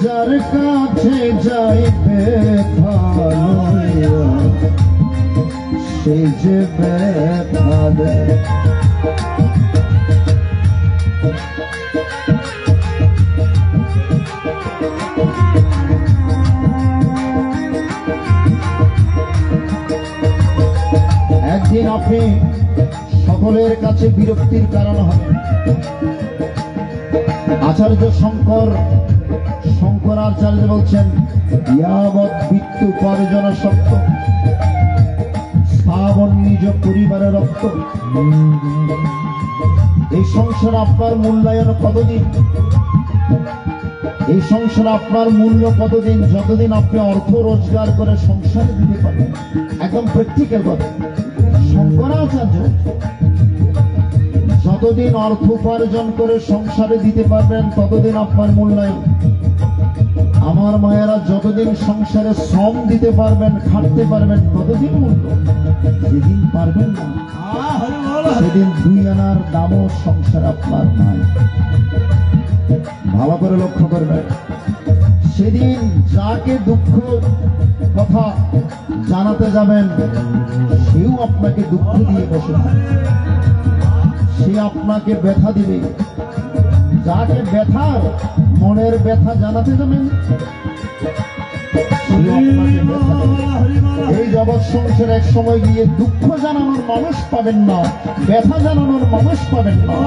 যার কাছে যাইবে সে যে ব্যথা দেয় একদিন আপনি সকলের কাছে বিরক্তির কারণ হবে। আচার্য শঙ্করাচার্য বলছেন ইয়াবৎ বিত্তু পরজন সত্য স্থাবন নিজ পরিবারের রক্ত। এই সংসার আপনার মূল্যায়ন কতদিন, এই সংসার আপনার মূল্য কতদিন? যতদিন আপনি অর্থ রোজগার করে সংসারে দিতে পারেন। একদম প্র্যাকটিক্যাল কথা। শঙ্করাচার্য যতদিন অর্থ উপার্জন করে সংসারে দিতে পারবেন ততদিন আপনার মূল্যায়ন। আমার মায়েরা যতদিন সংসারে শ্রম দিতে পারবেন, খাটতে পারবেন, ততদিন মূল্য। যেদিন পারবেন না সেদিন 2 আনার দামও সংসার আপনার নাই। ভালো করে লক্ষ্য করবেন। সেদিন যাকে দুঃখ কথা জানাতে যাবেন সেও আপনাকে দুঃখ দিয়ে বসে থাকবে, সে আপনাকে ব্যথা দিবে। যাকে ব্যথার মনের ব্যথা জানাতে যাবেন এই জগৎ সংসার এক সময় গিয়ে দুঃখ জানানোর মানুষ পাবেন না, ব্যথা জানানোর মানুষ পাবেন না।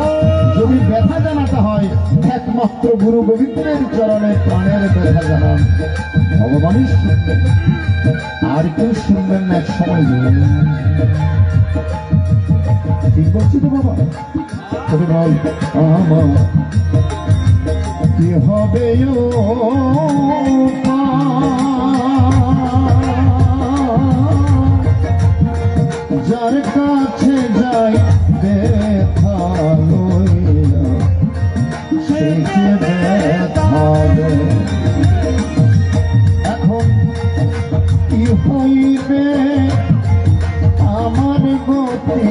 যদি ব্যথা জানাতে হয় একমাত্র গুরু গোবিন্দের চরণে প্রাণের ব্যথা জানান, ভগবানই শুনবেন, আর কেউ শুনবেন না। এক সময় ঠিক বলছি তো বাবা? তবে বল আমার কি হবে যার কাছে যাই ব্যথা লইয়া সে যে ব্যথা দেয়। এখন কি হইবে আমার গতি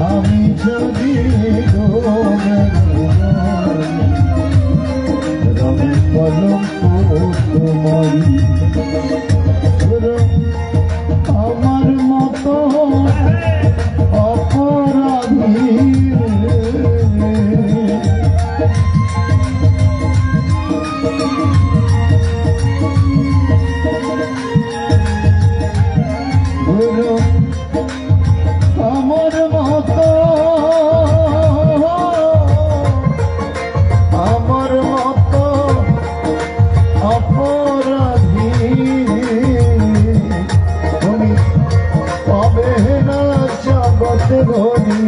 আমি তোমারি আমার মতো অপরাধী আমার মতো অপরাধী তুমি পাবে না জগতে ধনী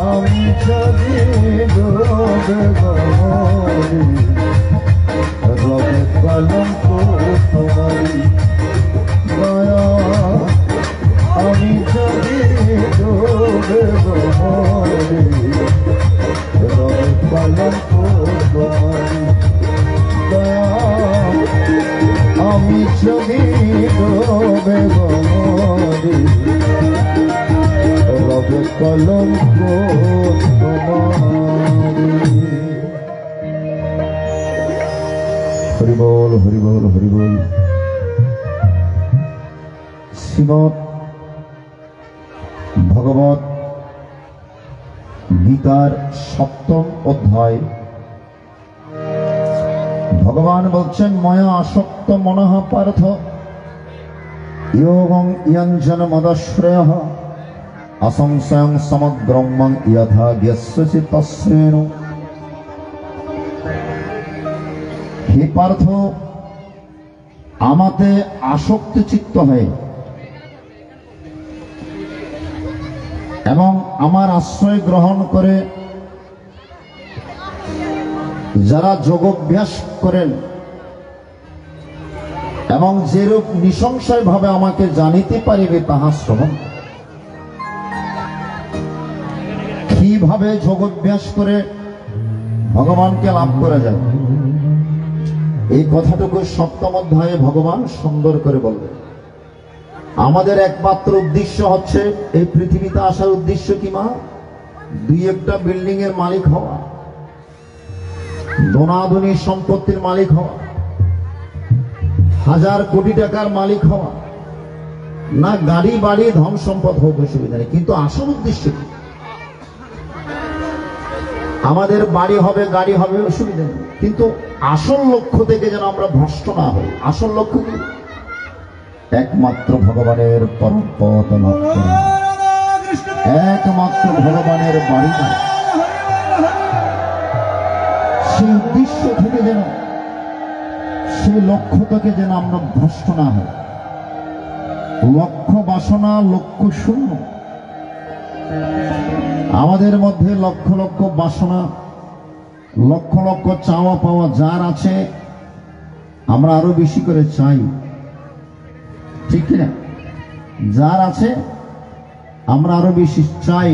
আমি যদি ডোবে গমনি রবে কলঙ্ক তোমারি দয়া আমি যদি ডোবে গমনি রবে কলঙ্ক তোমারি দয়া আমি যদি ডোবে গমনি রবে কলঙ্ক তোমারি। হরি বল হরি বল হরি বল। শ্রীমৎ ভগবত গীতার 7ম অধ্যায় ভগবান বলছেন ময়া আসক্ত মনঃ পার্থ যোগং ইয়ঞ্জন মদশ্রয়ঃ অসংশয়ং সমগ্রম্যং যথা জ্ঞস্যসি তস্মেন। হে পার্থ, আমাতে আসক্ত চিত্ত হয়ে এবং আমার আশ্রয় গ্রহণ করে যারা যোগাভ্যাস করেন এবং যেরূপ নিঃসংশয় ভাবে আমাকে জানিতে পারিবে তাহা শ্রবণ। কিভাবে যোগাভ্যাস করে ভগবানকে লাভ করা যায় এই কথাটুকু 7ম অধ্যায়ে ভগবান সুন্দর করে বলবেন। আমাদের একমাত্র উদ্দেশ্য হচ্ছে এই পৃথিবীতে আসার উদ্দেশ্য কি মা? 2-1টা বিল্ডিং এর মালিক হওয়া, দোনাদুনি সম্পত্তির মালিক হওয়া, 1000 কোটি টাকার মালিক হওয়া, না গাড়ি বাড়ি ধন সম্পদ হোক অসুবিধা নেই, কিন্তু আসল উদ্দেশ্য কি? আমাদের বাড়ি হবে গাড়ি হবে অসুবিধা নেই, কিন্তু আসল লক্ষ্য থেকে যেন আমরা ভ্রষ্ট না হই। আসল লক্ষ্য কি? একমাত্র ভগবানের পরম পদ লাভ করা, একমাত্র ভগবানের বাড়ি না। সেই উদ্দেশ্য থেকে যেন, সেই লক্ষ্য থেকে যেন আমরা ভ্রষ্ট না হই। লক্ষ্য বাসনা লক্ষ্য শূন্য। আমাদের মধ্যে লক্ষ লক্ষ বাসনা, লক্ষ লক্ষ চাওয়া পাওয়া যার আছে, আমরা আরো বেশি করে চাই, ঠিক কিনা? যার আছে আমরা আরো বেশি চাই।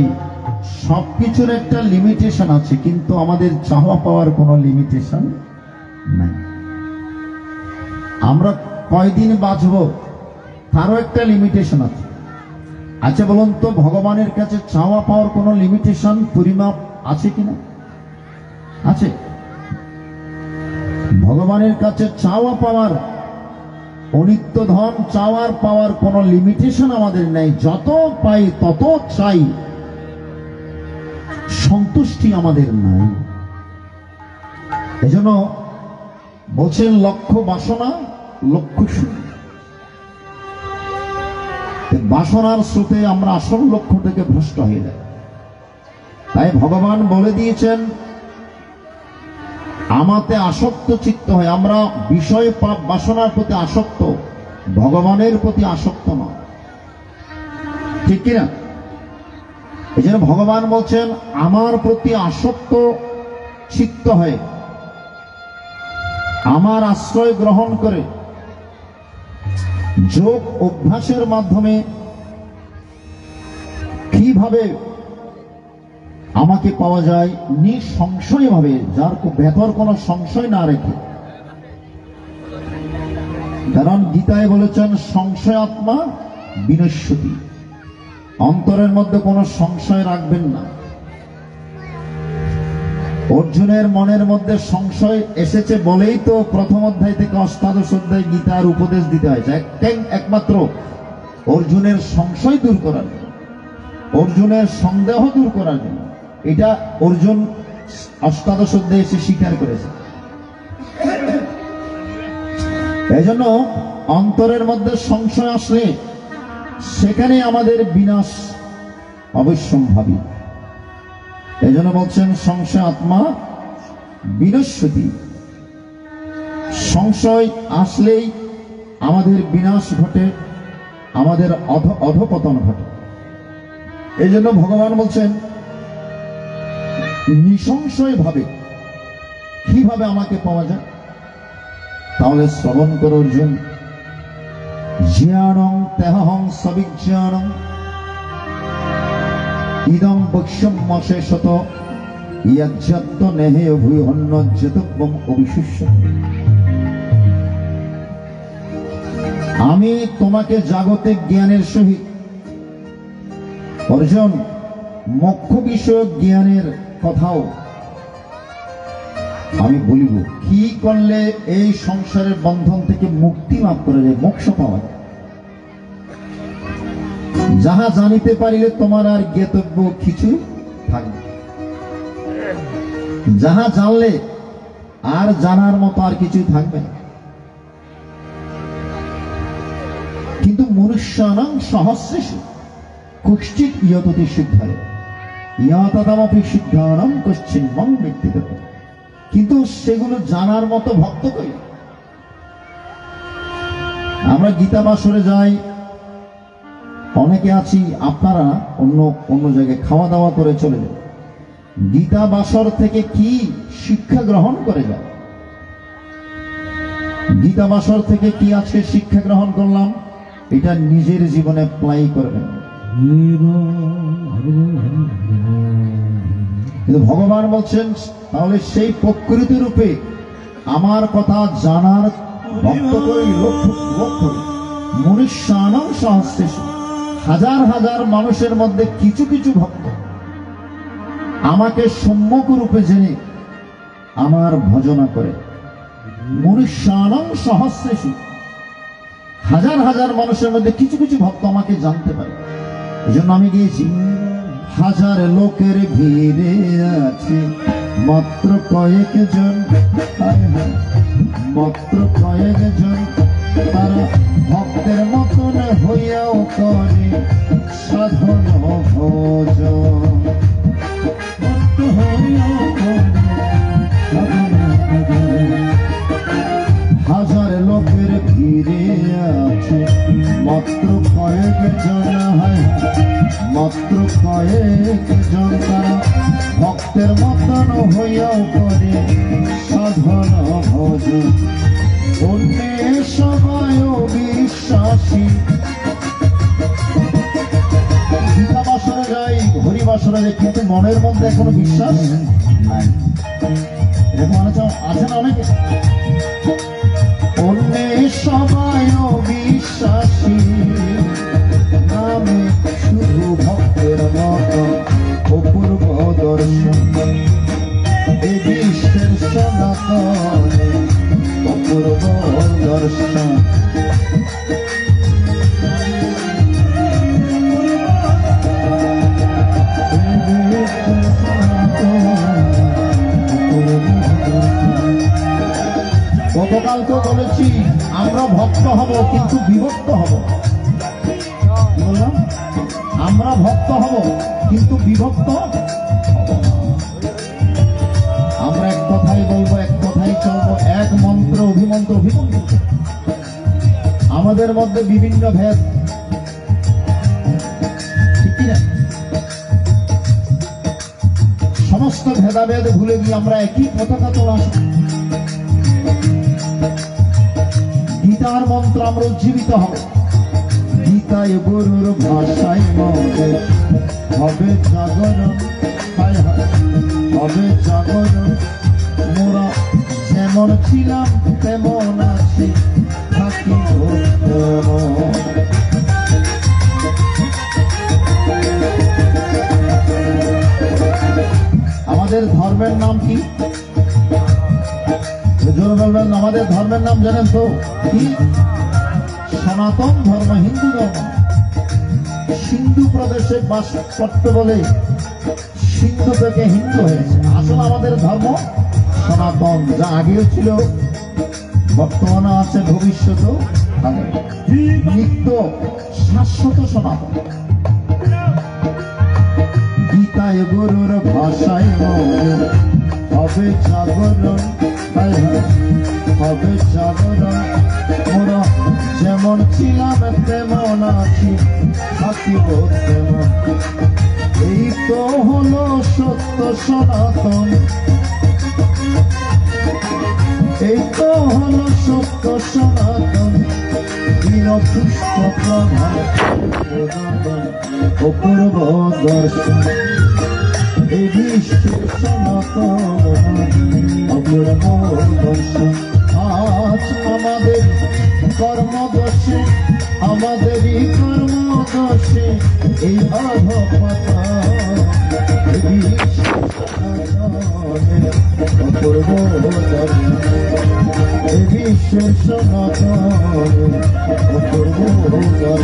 সবকিছুর একটা লিমিটেশন আছে, কিন্তু আমাদের চাওয়া পাওয়ার কোনো লিমিটেশন নাই। আমরা কয়দিন বাঁচবো তারও একটা লিমিটেশন আছে। আচ্ছা বলুন তো, ভগবানের কাছে চাওয়া পাওয়ার কোনো লিমিটেশন পরিমাপ আছে কিনা? আছে। ভগবানের কাছে চাওয়া পাওয়ার, অনিত্য ধন চাওয়ার পাওয়ার কোনো লিমিটেশন আমাদের নেই। যত পাই তত চাই, সন্তুষ্টি আমাদের নাই। এজন্য বলছেন লক্ষ্য বাসনা লক্ষ্য শূন্য। বাসনার স্রোতে আমরা আসল লক্ষ্য থেকে ভ্রষ্ট হয়ে যাই। তাই ভগবান বলে দিয়েছেন আমাতে আসক্ত চিত্ত হয়। আমরা বিষয় পাপ বাসনার প্রতি আসক্ত, ভগবানের প্রতি আসক্ত নয়, ঠিক কিনা? এই জন্য ভগবান বলছেন আমার প্রতি আসক্ত চিত্ত হয়ে আমার আশ্রয় গ্রহণ করে যোগ অভ্যাসের মাধ্যমে কিভাবে আমাকে পাওয়া যায় নিঃসংশয় ভাবে, যার ভেতর কোনো সংশয় না রেখে। কারণ গীতায় বলেছেন সংশয় আত্মা বিনশ্যতি, অন্তরের মধ্যে কোনো সংশয় রাখবেন না। অর্জুনের মনের মধ্যে সংশয় এসেছে বলেই তো প্রথম অধ্যায় থেকে অষ্টাদশ অধ্যায় গীতার উপদেশ দিতে হয়েছে, একমাত্র অর্জুনের সংশয় দূর করার জন্য, অর্জুনের সন্দেহ দূর করার জন্য। এটা অর্জুন অষ্টাদশ অধ্যায়ে এসে স্বীকার করেছে। এই জন্য অন্তরের মধ্যে সংশয় আসলে সেখানে আমাদের বিনাশ অবশ্যম্ভাবী। এই জন্য বলছেন সংশয় আত্মা বিনশ্যতি। সংশয় আসলেই আমাদের বিনাশ ঘটে, আমাদের অধপতন ঘটে। এই জন্য ভগবান বলছেন নিঃসংশয় ভাবে কিভাবে আমাকে পাওয়া যায়। তাহলে শ্রবণ করো অর্জুন, জ্ঞানং তেহং সবিজ্ঞানং ইদং বক্ষ্যম অশেষত ইয়াজ্জাত্ত নেহে ভূয়ন্নজ্জতব্যম অবিশুষ্য। আমি তোমাকে জাগতিক জ্ঞানের সহিত অর্জুন মোক্ষ বিষয়ক জ্ঞানের কথাও আমি বলিব, কি করলে এই সংসারের বন্ধন থেকে মুক্তি লাভ করা যায়, মোক্ষ পাওয়া যায়। যাহা জানিতে পারিলে তোমার আর জ্ঞাতব্য কিছু থাকবে, যাহা জানলে আর জানার মতো আর কিছু থাকবে না। কিন্তু মনুষ্যানাং সহস্রেষু কশ্চিৎ ইয়ততি সিদ্ধায় ইয়ততমপি সিদ্ধানাং কশ্চিন্মং ব্যক্তিগত। কিন্তু সেগুলো জানার মতো ভক্ত কই? আমরা গীতা বাসরে যাই, অনেকে আছি, আপনারা অন্য জায়গায় খাওয়া দাওয়া করে চলে যান। গীতা বাসর থেকে কি শিক্ষা গ্রহণ করে যায়? গীতা বাসর থেকে কি আজকে শিক্ষা গ্রহণ করলাম, এটা নিজের জীবনে অ্যাপ্লাই করবেন। কিন্তু ভগবান বলছেন তাহলে সেই প্রকৃত রূপে আমার কথা জানার ভক্ত করে লক্ষ্য মনুষ্যানাং সহস্রেষু, হাজার হাজার মানুষের মধ্যে কিছু কিছু ভক্ত আমাকে সম্যক রূপে জেনে আমার ভজনা করে। মনুষ্যানাং সহস্রেষু, হাজার হাজার মানুষের মধ্যে কিছু কিছু ভক্ত আমাকে জানতে পারে। এই জন্য আমি গিয়েছি, হাজার লোকের ভিড়ে আছে মাত্র কয়েকজন, মাত্র কয়েকজন তারা ভক্তের মতন হইয়াও করে সাধন ভজন। হাজার লোকের ভিড়ে আছে মাত্র কয়েকজন, মাত্র কয়েকজন তারা ভক্তের মতন হইয়াও করে সাধন ভজন। অন্যের সবাই বিশ্বাসী। গীতা বাসরে যাই, হরি বাসরে যাই, কিন্তু মনের মধ্যে এখনো বিশ্বাস নাই। এরকম আছে না অনেকে? অন্যের সবাই বিশ্বাসী, আমি শুধু ভক্তের মতো অপূর্ব দর্শন। এই বিশ্বের সনাতনে অপূর্ব দর্শন। গতকাল তো বলেছি আমরা ভক্ত হব কিন্তু বিভক্ত হব। কি বললাম? আমরা ভক্ত হব কিন্তু বিভক্ত হব। আমরা এক কথাই বলবো, এক কথাই চলবো, এক মন্ত্র অভিমন্ত্র অভিমন্ত্র। আমাদের মধ্যে বিভিন্ন ভেদ, ঠিক না? সমস্ত ভেদাভেদ ভুলে গিয়ে আমরা একই পতাকা তোলা। গীতার মন্ত্র আমরা উজ্জীবিত হবে। গীতায় গুরুর ভাষায় মনে হবে জাগরণ, হবে জাগরণ। মোরা যেমন ছিলাম তেমন আছি, থাকি আমাদের ধর্মের ধর্মের নাম কি? জোরে বলবেন, আমাদের ধর্মের নাম জানেন তো কি? সনাতন ধর্ম, হিন্দু ধর্ম। সিন্ধু প্রদেশে বাস করতে বলে সিন্ধু থেকে হিন্দু হয়েছে। আসলে আমাদের ধর্ম সনাতন, যা আগেও ছিল, বর্তমানে আছে, ভবিষ্যতেও থাকবে, নিত্য শাশ্বত সনাতন। গীতায় গুরুর ভাষায় হবে জাগরণ, হবে জাগরণ। মোরা যেমন ছিলাম তেমন আছি, থাকিব তেমন। এই তো হলো সত্য সনাতন, এই তো হলো সত্য সনাতন। দীনপুষ্প প্রধান অপূর্ব দর্শন, এই বিশ্বের সনাতন অপূর্ব দর্শন। আজ আমাদের কর্মদোষে, আমাদেরই কর্মদোষে এই অধঃপতন, এই বিশ্বের সনাতনের অপূর্ব দর্শন, এই বিশ্বের সনাতনের অপূর্ব দর্শন,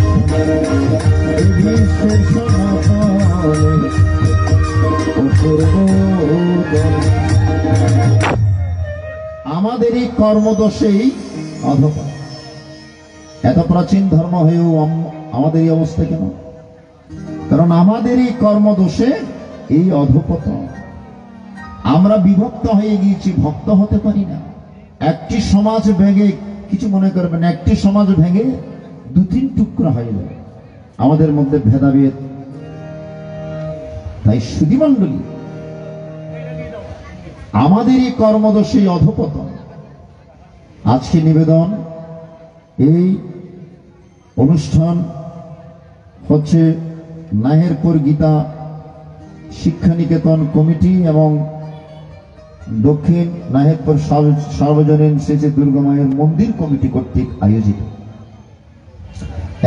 এই বিশ্বের সনাতনের অপূর্ব দর্শন। আমাদেরই কর্মদোষেই অধঃপতন। এত প্রাচীন ধর্ম হয়েও আমাদের এই অবস্থা কেন? কারণ আমাদেরই কর্মদোষে এই অধঃপতন। আমরা বিভক্ত হয়ে গিয়েছি, ভক্ত হতে পারি না। একটি সমাজ ভেঙে, কিছু মনে করবেন, একটি সমাজ ভেঙে দু তিন টুকরা হয়ে যাবে, আমাদের মধ্যে ভেদাভেদ। তাই সুধীমণ্ডলী, আমাদেরই কর্মদোষে অধঃপতন। আজকে নিবেদন, এই অনুষ্ঠান হচ্ছে নাহেরপুর গীতা শিক্ষানিকেতন কমিটি এবং দক্ষিণ নাহেরপুর সার্বজনীন শ্রী দুর্গা মায়ের মন্দির কমিটি কর্তৃক আয়োজিত।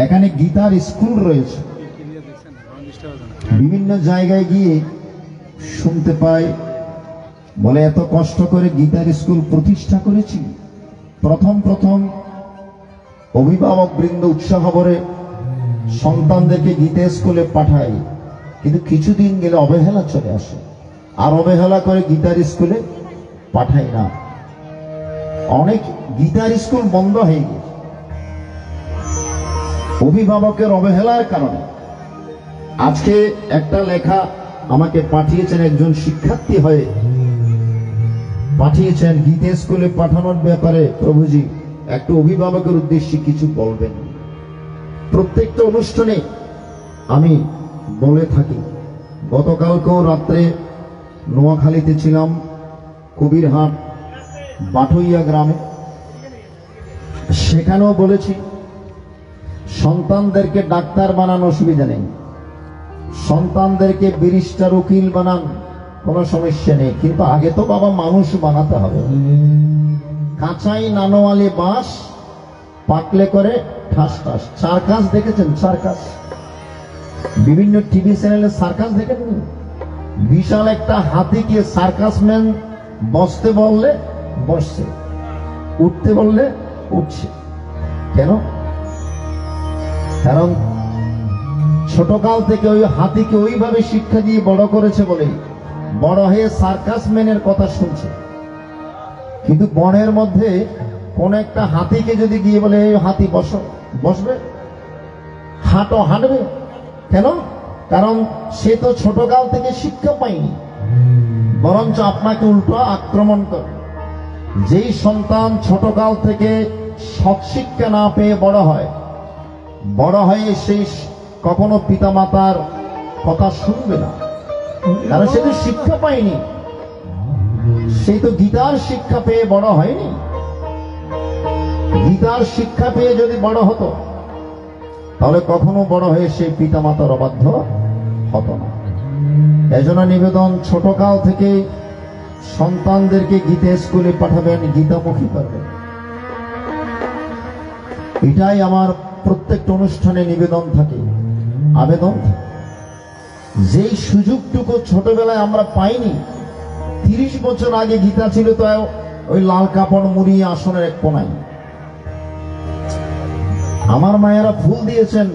এখানে গীতার স্কুল রয়েছে। বিভিন্ন জায়গায় গিয়ে শুনতে পাই, বলে এত কষ্ট করে গীতার স্কুল প্রতিষ্ঠা করেছি। প্রথম প্রথম অভিভাবক বৃন্দ উৎসাহ ভরে সন্তানদেরকে গীতা স্কুলে পাঠায়, কিন্তু কিছুদিন গেলে অবহেলা চলে আসে, আর অবহেলা করে গীতার স্কুলে পাঠায় না। অনেক গীতার স্কুল বন্ধ হয়ে গেছে অভিভাবকের অবহেলার কারণে। আজকে একটা লেখা আমাকে পাঠিয়েছেন, একজন শিক্ষার্থী হয়ে পাঠিয়েছেন, গীতা স্কুলে পাঠানোর ব্যাপারে প্রভুজি একটু অভিভাবকের উদ্দেশ্যে কিছু বলবেন। প্রত্যেকটা অনুষ্ঠানে আমি বলে থাকি। গতকালকেও রাত্রে নোয়াখালীতে ছিলাম, কবিরহাট বাটুইয়া গ্রামে, সেখানেও বলেছি সন্তানদেরকে ডাক্তার বানান, অসুবিধা নেই, সন্তানদেরকে ব্যারিস্টার উকিল বানান, কোনো সমস্যা নেই, কিন্তু আগে তো বাবা মানুষ বানাতে হবে। কাঁচাই নানোয়ালি বাঁশ, পাকলে করে ঠাস ঠাস। সার্কাস দেখেছেন? সার্কাস, বিভিন্ন টিভি চ্যানেলে সার্কাস দেখেছেন? বিশাল একটা হাতিকে সার্কাসম্যান বসতে বললে বসছে, উঠতে বললে উঠছে। কেন? কারণ ছোটকাল থেকে ওই হাতিকে ওইভাবে শিক্ষা দিয়ে বড় করেছে বলে বড় হয়ে সার্কাসম্যানের কথা শুনছে। কিন্তু বনের মধ্যে কোন একটা হাতিকে যদি গিয়ে বলে এই হাতি বসো, বসবে? হাঁটো, হাঁটবে? কেন? কারণ সে তো ছোটকাল থেকে শিক্ষা পায়নি, বরঞ্চ আপনাকে উল্টো আক্রমণ করে। যেই সন্তান ছোটকাল থেকে সৎ শিক্ষা না পেয়ে বড় হয়, বড় হয়ে সেই কখনো পিতামাতার কথা শুনবে না, কারণ সে তো শিক্ষা পায়নি, সেই তো গীতার শিক্ষা পেয়ে বড় হয়নি। গীতার শিক্ষা পেয়ে যদি বড় হতো, তাহলে কখনো বড় হয়ে সেই পিতামাতার অবাধ্য হতো না। এজন্য নিবেদন, ছোটকাল থেকে সন্তানদেরকে গীতা স্কুলে পাঠাবেন, গীতামুখী করবেন। এটাই আমার প্রত্যেকটা অনুষ্ঠানে নিবেদন থাকে, আবেদন থাকে। যেই সুযোগটুকু ছোটবেলায় আমরা পাইনি, 30 বছর আগে গীতা ছিল তো ওই লাল কাপড় মুড়িয়ে আসনের এক কোনায়। আমার মায়েরা ফুল দিয়েছেন,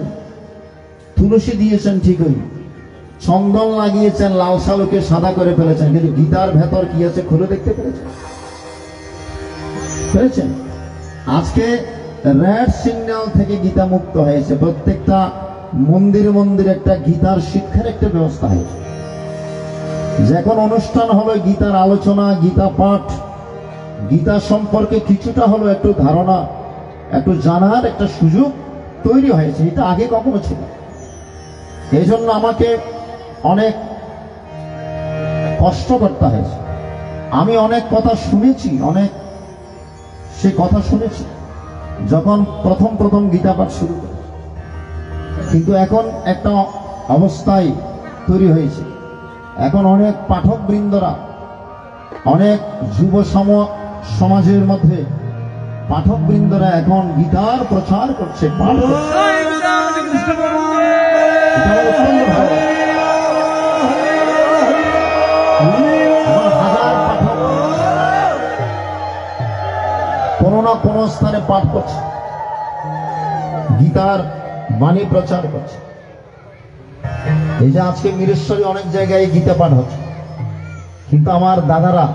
তুলসী দিয়েছেন ঠিকই, চন্দন লাগিয়েছেন, লাল শালুকে সাদা করে ফেলেছেন, কিন্তু গীতার ভেতর কি আছে খুলে দেখতে পেরেছেন? আজকে রেড সিগন্যাল থেকে গীতা মুক্ত হয়েছে। প্রত্যেকটা মন্দিরে মন্দিরে একটা গীতার শিক্ষার একটা ব্যবস্থা হয়েছে। যখন অনুষ্ঠান হলো গীতার আলোচনা, গীতা পাঠ, গীতা সম্পর্কে কিছুটা হলো একটু ধারণা, একটু জানার একটা সুযোগ তৈরি হয়েছে। এটা আগে কখনো ছিল। এই জন্য আমাকে অনেক কষ্ট করতে হয়েছে। আমি অনেক কথা শুনেছি, অনেক সে কথা শুনেছি যখন প্রথম গীতা পাঠ শুরু করে, কিন্তু এখন একটা অবস্থায় তৈরি হয়েছে। এখন অনেক পাঠক বৃন্দরা, অনেক যুব সমাজের মধ্যে পাঠক বৃন্দরা এখন গীতার প্রচার করছে, পাঠ করছে। কোনো না কোনো স্থানে পাঠ করছে, গীতার বাণী প্রচার করছে। এই যে আজকে মিরেশ্বরী অনেক জায়গায় গীতা পাঠ হচ্ছে, কিন্তু আমার দাদারা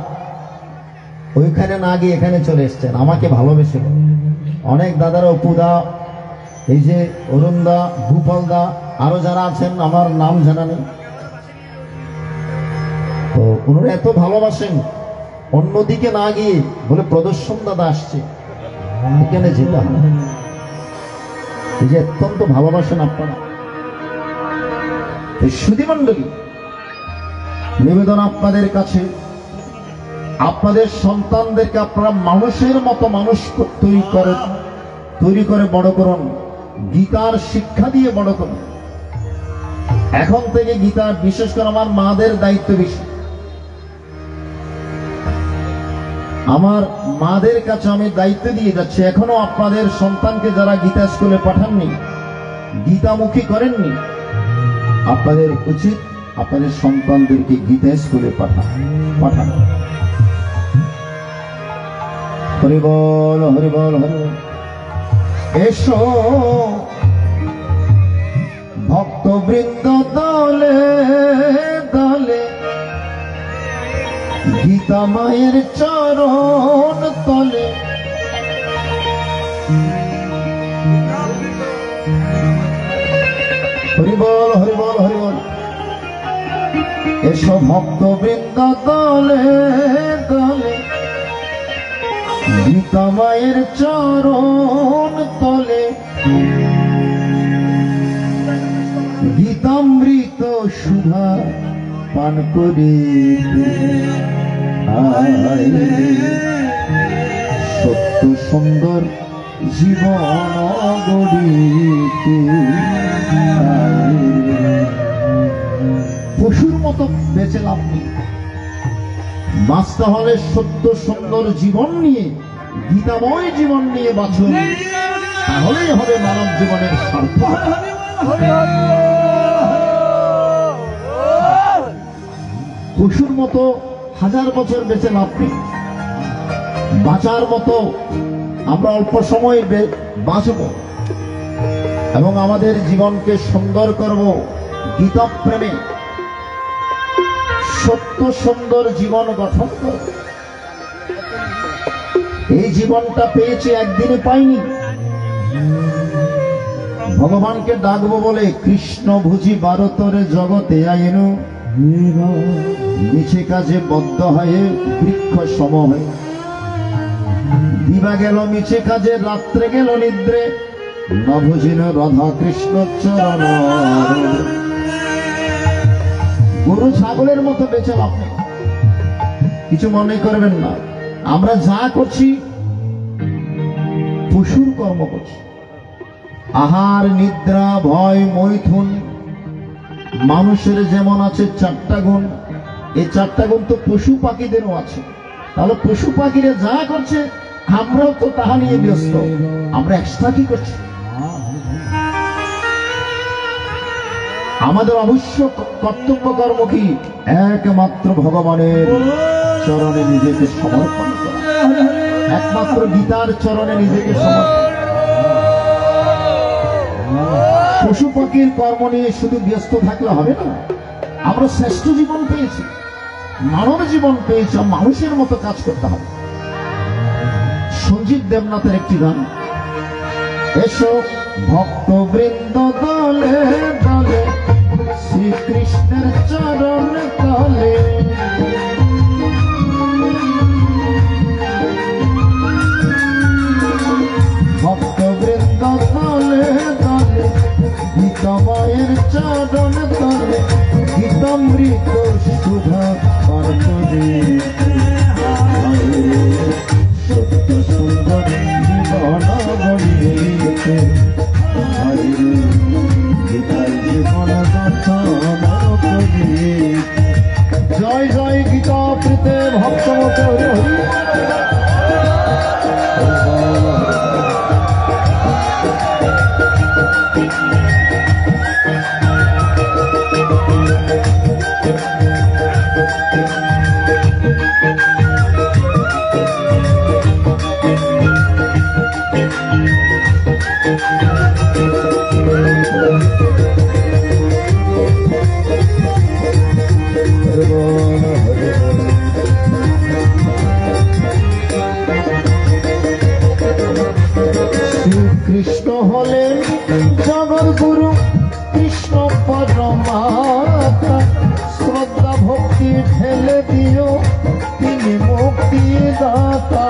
ওইখানে না গিয়ে এখানে চলে এসছেন আমাকে ভালোবেসে। অনেক দাদারা, অপুদা, এই যে অরুণদা, ভূপালদা, আরো যারা আছেন আমার নাম জানা নেই, তো ওনারা এত ভালোবাসেন, অন্যদিকে না গিয়ে বলে প্রদর্শন দাদা আসছে, এখানে যেতে হবে। এই যে অত্যন্ত ভালোবাসেন আপনারা। সুধীমণ্ডলী, নিবেদন আপনাদের কাছে, আপনাদের সন্তানদেরকে আপনারা মানুষের মতো মানুষ তৈরি করে বড় করুন, গীতার শিক্ষা দিয়ে বড় করুন। এখন থেকে গীতার, বিশেষ করে আমার মাদের দায়িত্ব বেশি। আমার মাদের কাছে আমি দায়িত্ব দিয়ে যাচ্ছি, এখনো আপনাদের সন্তানকে যারা গীতা স্কুলে পাঠাননি, গীতামুখী করেননি, আপনাদের উচিত আপনাদের সন্তানদেরকে গীতা স্কুলে পাঠান। হরি বল, হরি বল, হরি বল। এসো ভক্তবৃন্দ দলে দলে, গীতা মায়ের চরণ তলে। হরি বল, হরি বল, হরি বল। এসো ভক্তবৃন্দ দলে দলে, গীতা মায়ের চরণ তলে। গীতামৃত সুধা পান করে সত্য সুন্দর জীবন গড়িতে। পশুর মতো বেঁচে লাভ নেই, বাঁচতে হলে সত্য সুন্দর জীবন নিয়ে, গীতাময় জীবন নিয়ে বাঁচুন, তাহলেই হবে মানব জীবনের সার্থকতা। পশুর মতো 1000 বছর বেঁচে লাভ নেই। বাঁচার মতো আমরা অল্প সময় বাঁচব এবং আমাদের জীবনকে সুন্দর করব গীতা প্রেমে, সত্য সুন্দর জীবন গঠন করব। এই জীবনটা পেয়েছি, একদিনে পাইনি। ভগবানকে ডাকবো বলে কৃষ্ণ ভুজি ভারতরে জগতে আইনু, মিছে কাজে বদ্ধ হয়ে বৃক্ষ সম হয়ে। দিবা গেল মিছে কাজে, রাত্রে গেল নিদ্রে, ন বুঝিল রাধা কৃষ্ণ চরণ। গরু ছাগলের মতো বেঁচে লাভ নেই, কিছু মনে করবেন না। আমরা যা করছি পশুর কর্ম করছি। আহার, নিদ্রা, ভয়, মৈথুন, মানুষের যেমন আছে 4টা গুণ, এই 4টা গুণ তো পশু পাখিদেরও আছে। তাহলে পশু পাখিরা যা করছে আমরাও তো তাহা নিয়ে ব্যস্ত, আমরা এক্সট্রা কি করছি? আমাদের অবশ্য কর্তব্য কর্ম কি? একমাত্র ভগবানের চরণে নিজেকে সমর্পণ করা, একমাত্র গীতার চরণে নিজেকে সমর্পণ। পশু পাখির কর্ম নিয়ে শুধু ব্যস্ত থাকলে হবে না। আমরা শ্রেষ্ঠ জীবন পেয়েছি, মানব জীবন পেয়েছি, মানুষের মতো কাজ করতে হবে। সঞ্জীব দেবনাথের একটি গান, এসো ভক্ত বৃন্দ দলে দলে শ্রীকৃষ্ণের চরণ তলে, ভক্ত বৃন্দ দলে দলে গীতময়ের চরণ তলে গীতামৃত সুধা পান করে, সত্য সুন্দর জীবন গড়িয়েছে, গীতার জীবন কথা করিয়ে। জয় জয় গীতা প্রীতে ভক্তমত হরি হরি। কৃষ্ণ হলেন জগৎগুরু, কৃষ্ণ পরমাত্মা, শ্রদ্ধা ভক্তি ঢেলে দিও তিনি মুক্তিদাতা।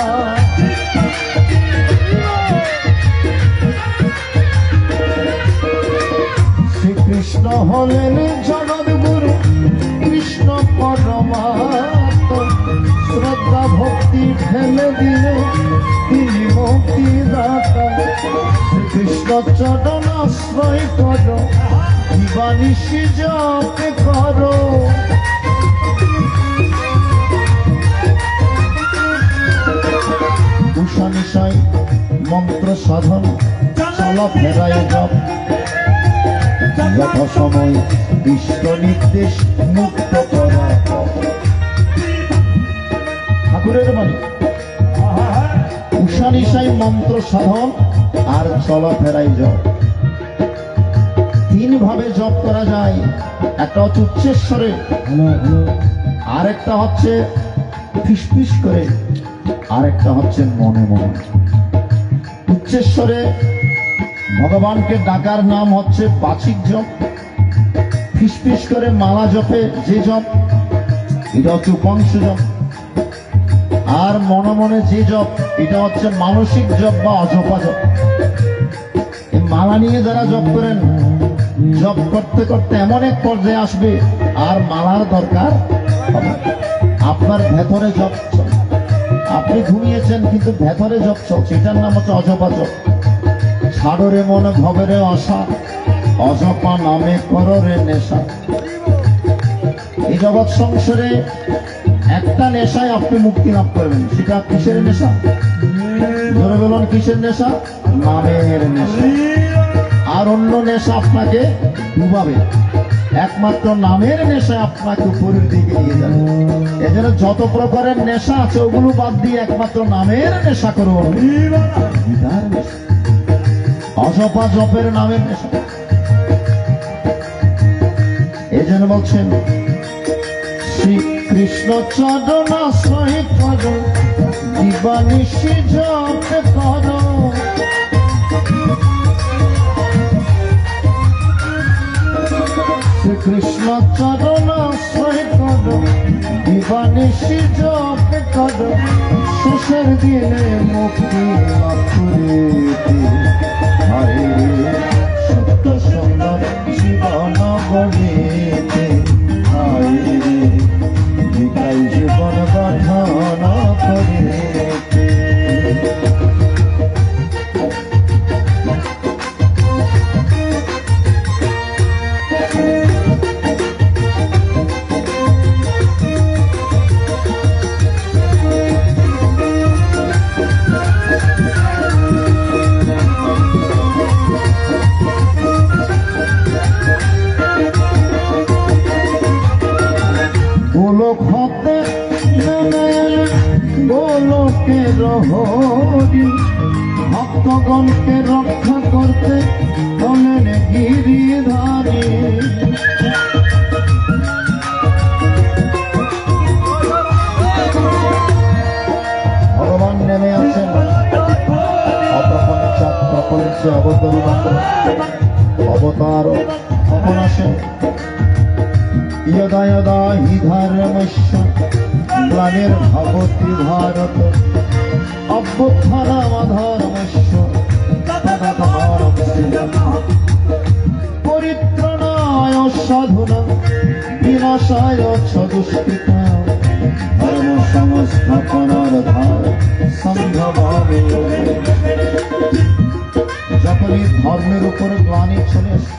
শ্রীকৃষ্ণ হলেন জগৎগুরু, কৃষ্ণ পরমাত্মা, শ্রদ্ধা ভক্তি ঢেলে দিও তিনি মুক্তিদাতা। কৃষ্ণ চরণ আশ্রয় করো, দিবানিশি জপ করো, উষা নিশায় মন্ত্র সাধন চলা ফেরায় জপ, যথা সময় ইষ্ট নির্দেশ মুক্ত করা। ঠাকুরের বাণী, উষা নিশায় মন্ত্র সাধন আর চলাফেরাই জপ। তিন ভাবে জপ করা যায়, একটা হচ্ছে উচ্চেশ্বরে, আরেকটা হচ্ছে ফিসফিস করে, আরেকটা হচ্ছে মনে মনে। উচ্চেশ্বরে ভগবানকে ডাকার নাম হচ্ছে বাচিক জপ, ফিসফিস করে মালা জপে যে জপ এটা হচ্ছে উপাংশ জপ, আর মনে মনে যে জপ এটা হচ্ছে মানসিক জপ বা অজপা জপ। এই মালা নিয়ে যারা জপ করেন, জপ করতে করতে এমন এক পর্যায়ে আসবে আর মালার দরকার হবে। আপনার ভেতরে জপ চলছে, আপনি ঘুমিয়েছেন কিন্তু ভেতরে জপ চলছে, এটার নাম হচ্ছে অজপা জপ। ছাড়রে মন ভবেরে আশা, অজপা নামে কররে নেশা। এই জগৎ সংসারে একটা নেশায় আপনি মুক্তি লাভ করবেন, সেটা কিসের নেশা? ধরে বলুন কিসের নেশা? নামের নেশা। আর অন্য নেশা আপনাকে ডুবাবে, একমাত্র নামের নেশা আপনাকে উপরের দিকে নিয়ে যাবে। এজন্য যত প্রকারের নেশা আছে ওগুলো বাদ দিয়ে একমাত্র নামের নেশা করুন, গীতার নেশা, অজপা জপের নামের নেশা। এই জন্য বলছেন শ্রীকৃষ্ণ চরণ আশ্রয় করো, দিবানিশি জপ করো। শ্রীকৃষ্ণ চরণ আশ্রয় করো, দিবানিশি জপ করো, শেষের দিনে মুক্তি লাভ করিতে। হরে সত্য সুন্দর জীবন গড়িতে, হরে গীতাই জীবন গঠন করিতে। গোলকের হরি ভক্তগণকে রক্ষা করতে হলেন গিরিধারী। ভগবান নেমে আসেন অপ্রপঞ্চাৎ প্রপঞ্চে অবতার তখন আসেন यदा यदा हि धर्मस्य ग्लानिर्भवति भारत अभ्युत्थानमधर्मस्य तदात्मानं परित्राणाय साधूनां विनाशाय च दुष्कृतां धर्म संस्थापनार्थाय संभवामि। যখনই ধর্মের উপর গ্লানি চলে আসে,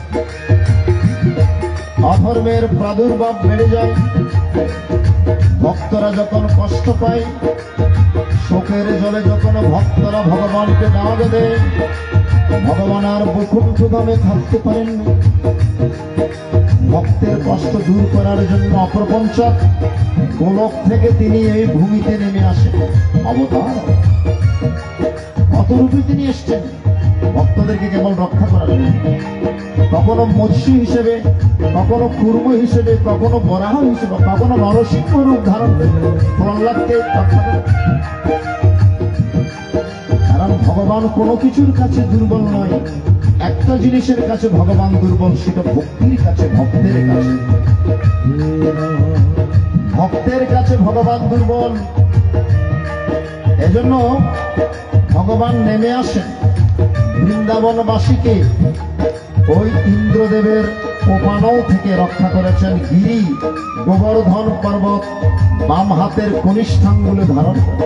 অধর্মের প্রাদুর্ভাব বেড়ে যায়, ভক্তরা যখন কষ্ট পায়, শোকের জলে যখন ভক্তরা ভগবানকে ডাক দেয়, ভগবান আর বৈকুণ্ঠধামে থাকতে পারেন না। ভক্তের কষ্ট দূর করার জন্য অপ্রপঞ্চাৎ গোলক থেকে তিনি এই ভূমিতে নেমে আসেন অবতার। কত রূপে তিনি এসছেন ভক্তদেরকে কেবল রক্ষা করার জন্য। কখনো মৎস্য হিসেবে, কখনো কুর্ম হিসেবে, কখনো বরাহ হিসেবে, কখনো নরসিংহ রূপ ধারণ করে প্রহ্লাদকে রক্ষা করে। কারণ ভগবান কোনো কিছুর কাছে দুর্বল নয়। একটা জিনিসের কাছে ভগবান দুর্বল, সেটা ভক্তির কাছে, ভক্তের কাছে। ভক্তের কাছে ভগবান দুর্বল। এজন্য ভগবান নেমে আসেন বৃন্দাবনবাসীকে ওই ইন্দ্রদেবের কোপানল থেকে রক্ষা করেছেন। গিরি গোবর্ধন পর্বত বাম হাতের কনিষ্ঠাঙ্গুলে ধারণ করে।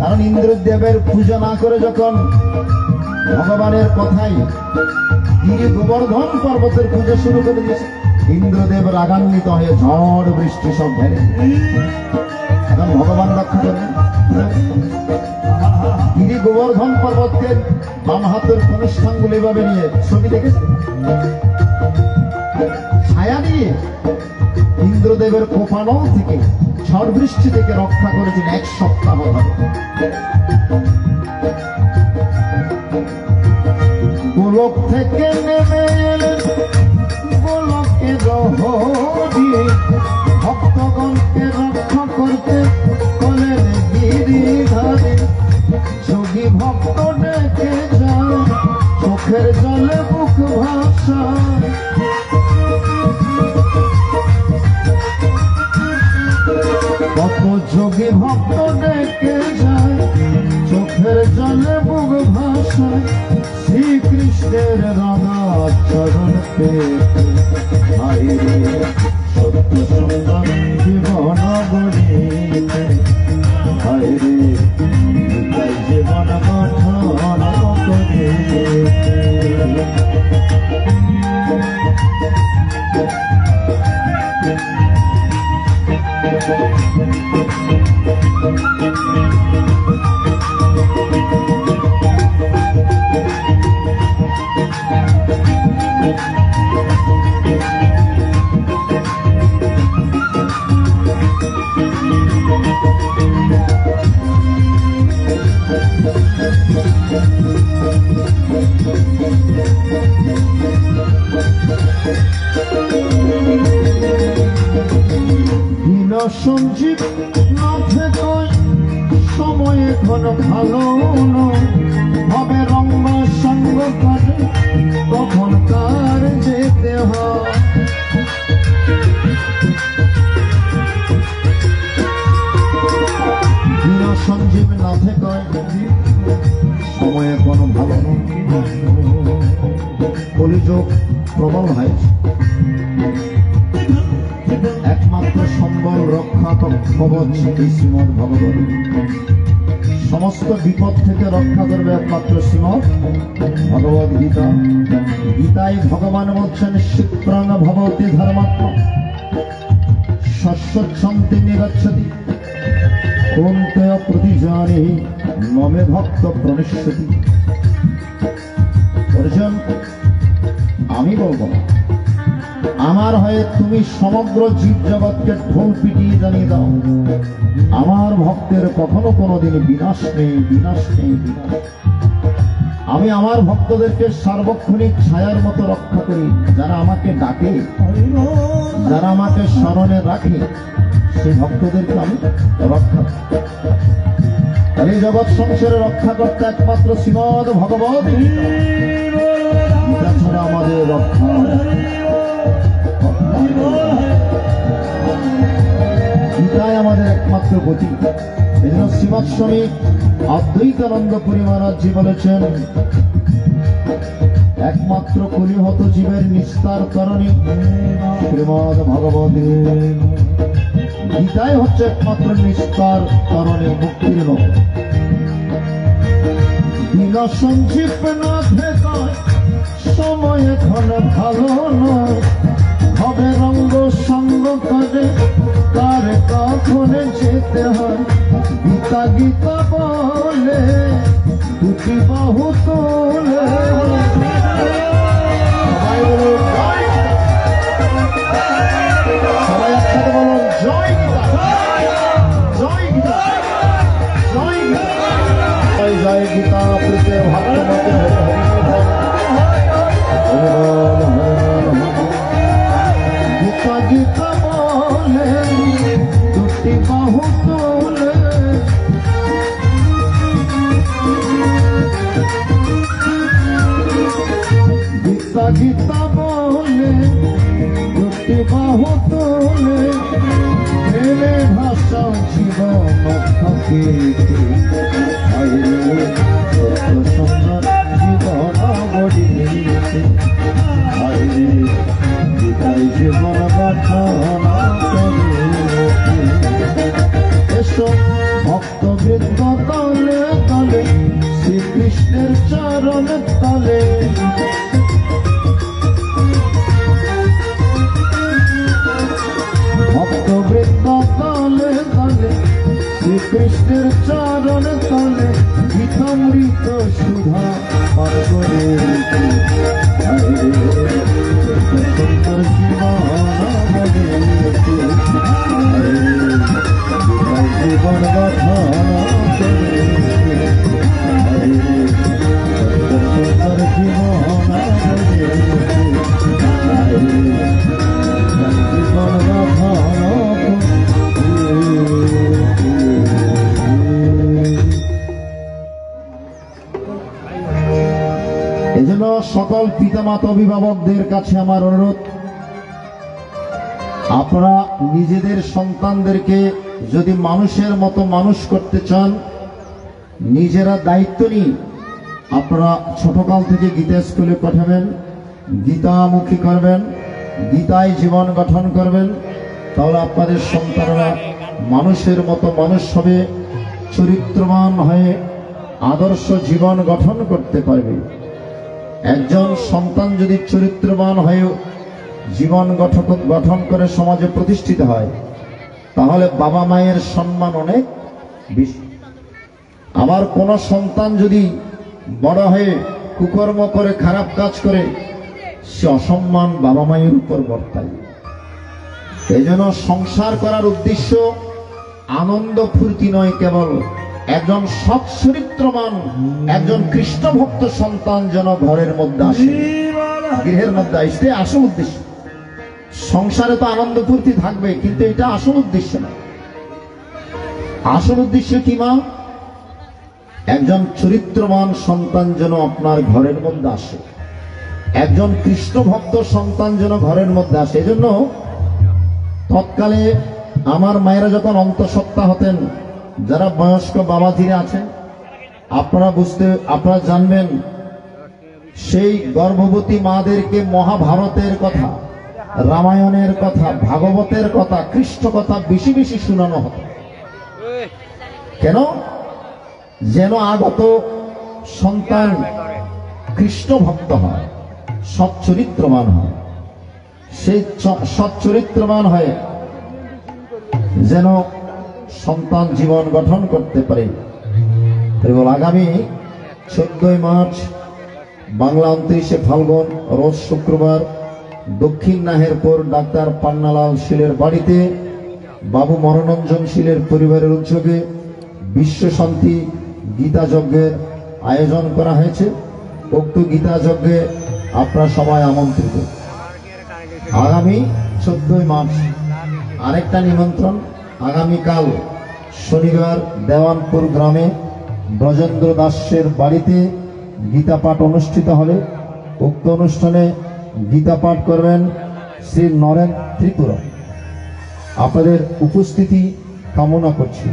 কারণ ইন্দ্রদেবের পূজা না করে যখন ভগবানের কথাই গিরি গোবর্ধন পর্বতের পূজা শুরু করে দিয়েছে, ইন্দ্রদেব রাগান্বিত হয়ে ঝড় বৃষ্টি সব ঘেরে। এখন ভগবান রক্ষা করবেন। গিরি গোবর্ধন পর্বতকে বাম হাতের কনিষ্ঠাঙ্গুল এভাবে নিয়ে ছবি দেখেছে, ছায়া দিয়ে ইন্দ্রদেবের কোপানল থেকে ঝড় বৃষ্টি থেকে রক্ষা করেছেন 1 সপ্তাহ ধরে। গোলক থেকে নেমে এলেন গোলকের হরি ভক্তগণকে রক্ষা করতে হলেন গিরিধারী। যোগী ভক্ত ডেকে যায় চোখের জলে বুক ভাসায়, কত যোগী ভক্ত ডেকে যায় চোখের জলে বুক ভাসায়। শ্রীকৃষ্ণের রাধা চরণ পেতে হায়রে সত্য সুন্দর জীবন গড়িতে, হায়রে জীবন গঠন করিতে। সঞ্জীব নাথে কয় সময় এখন ভালো হবে, রঙ্গা সঙ্গ করে কখন কার যেতে হয়। সঞ্জীব নাথে কয় সময় এখন ভালো, কলিযুগ প্রবল হয়েছে। একমাত্র সম্বল রক্ষা কবচ এই শ্রীমদ ভগবত। সমস্ত বিপদ থেকে রক্ষা করবে একমাত্র শ্রীমদ ভগবদ গীতা। গীতায় ভগবান বলছেন শিপ্রাং ভবতি ধর্মাত্ম শস্যচ্ছন্তি নিগচ্ছতি কোন্তয় প্রতিজানে মমে ভক্ত প্রণিষ্যতি। অর্জুন, আমি বলবো না, আমার হয়ে তুমি সমগ্র জীব জগৎকে ঢোল পিটিয়ে জানিয়ে দাও, আমার ভক্তের কখনো কোনোদিন বিনাশ নেই, বিনাশ নেই, বিনাশ। আমি আমার ভক্তদেরকে সার্বক্ষণিক ছায়ার মতো রক্ষা করি। যারা আমাকে ডাকে, যারা আমাকে স্মরণে রাখে, সেই ভক্তদেরকে আমি রক্ষা করি। আর এই জগৎ সংসারে রক্ষা করতে একমাত্র শ্রীমদ ভগবত গীতা ছাড়া আমাদের রক্ষা। গীতাই আমাদের একমাত্র গতি। এই জন্য শ্রীমৎ স্বামী অদ্বৈতানন্দ পুরী মহারাজজি বলেছেন, একমাত্র কলিহত জীবের নিস্তার তরণী শ্রীমদ ভগবতের গীতাই হচ্ছে একমাত্র নিস্তার তরণী, মুক্তির লক্ষ্য। দিন সঞ্জীব না ভেদায় সময় এখন ভালো নয়, হবে রঙ্গ সঙ্গ করে কার কখন যেতে হয়। গীতা গীতা বলে দুটি বাহু তোলে, সবাই একসাথে বলুন জয় গীতা, জয় গীতা, জয় গীতা, জয় জয় গীতা। প্রীতে ভক্তমতে গীতা গীতা বলে দুটি বাহু তোলে, গীতা গীতা বলে দুটি বাহু তোলে, প্রেমে ভাষা জীবন থাকে সত্য সুন্দর জীবন গড়িয়েছে। গীতাই জীবন গঠন এসো ভক্তবৃন্দ তলে তলে শ্রীকৃষ্ণের চরণ তলে, ভক্তবৃন্দ তলে তলে শ্রীকৃষ্ণের চরণ তলে গীতামৃত সুধা পান করে সুন্দর জীবন গঠন সুন্দর জীবন এজন্য সকল পিতামাতা অভিভাবকদের কাছে আমার অনুরোধ, আপনারা নিজেদের সন্তানদেরকে যদি মানুষের মতো মানুষ করতে চান, নিজেরা দায়িত্ব নিয়ে আপনারা ছোটকাল থেকে গীতা স্কুলে পাঠাবেন, গীতামুখী করবেন, গীতায় জীবন গঠন করবেন, তাহলে আপনাদের সন্তানরা মানুষের মতো মানুষ হবে, চরিত্রবান হয়ে আদর্শ জীবন গঠন করতে পারবে। একজন সন্তান যদি চরিত্রবান হয়ে জীবন গঠন করে সমাজে প্রতিষ্ঠিত হয়, তাহলে বাবা মায়ের সম্মান অনেক বেশি। আবার কোন সন্তান যদি বড় হয়ে কুকর্ম করে খারাপ কাজ করে, সে অসম্মান বাবা মায়ের উপর বর্তায়। এই জন্য সংসার করার উদ্দেশ্য আনন্দ ফুর্তি নয়, কেবল একজন সৎ চরিত্রবান, একজন কৃষ্ণ ভক্ত সন্তান যেন ঘরের মধ্যে আসে, গৃহের মধ্যে আসে, আসল উদ্দেশ্য। সংসারে তো আনন্দ ফুর্তি থাকবে, কিন্তু এটা আসল উদ্দেশ্য না। আসল উদ্দেশ্য কি মা? একজন চরিত্রবান সন্তান যেন আপনার ঘরের মধ্যে আসে, একজন কৃষ্ণ ভক্ত সন্তান যেন ঘরের মধ্যে আসে। এজন্য তৎকালে আমার মায়েরা যখন অন্তঃসত্ত্বা হতেন, যারা বয়স্ক বাবাজিরা আছেন, আপনারা জানবেন, সেই গর্ভবতী মাদেরকে মহাভারতের কথা, রামায়ণের কথা, ভাগবতের কথা, কৃষ্ণ কথা বেশি বেশি শোনানো হতো। কেন? যেন আগত সন্তান কৃষ্ণ ভক্ত হয়, সচ্চরিত্রবান হয়। সেই সচ্চরিত্রবান হয় যেন সন্তান জীবন গঠন করতে পারে। আগামী 14 মার্চ বাংলা 29 ফাল্গুন রোজ শুক্রবার দক্ষিণ নাহেরপুর ডাক্তার পান্নালাল শীলের বাড়িতে বাবু মনোরঞ্জন শীলের পরিবারের উদ্যোগে বিশ্ব শান্তি গীতা যজ্ঞের আয়োজন করা হয়েছে। উক্ত গীতা যজ্ঞে আপনারা সবাই আমন্ত্রিত। আগামী 14 মার্চ আরেকটা নিমন্ত্রণ, আগামীকাল শনিবার দেওয়ানপুর গ্রামে ব্রজেন্দ্র দাসের বাড়িতে গীতা পাঠ অনুষ্ঠিত হবে। উক্ত অনুষ্ঠানে গীতা পাঠ করবেন শ্রী নরেন ত্রিপুরা। আপনাদের উপস্থিতি কামনা করছি।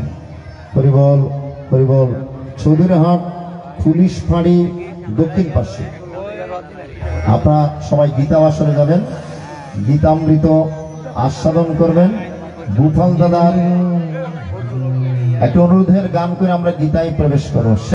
হরিবল হরিবল। চৌধুরীহাট পুলিশ ফাঁড়ি দক্ষিণ পাশে। আপনারা সবাই গীতা আসরে যাবেন, গীতামৃত আস্বাদন করবেন। বুফাল দাদার একটা অনুরোধের গান করে আমরা গীতায় প্রবেশ করব।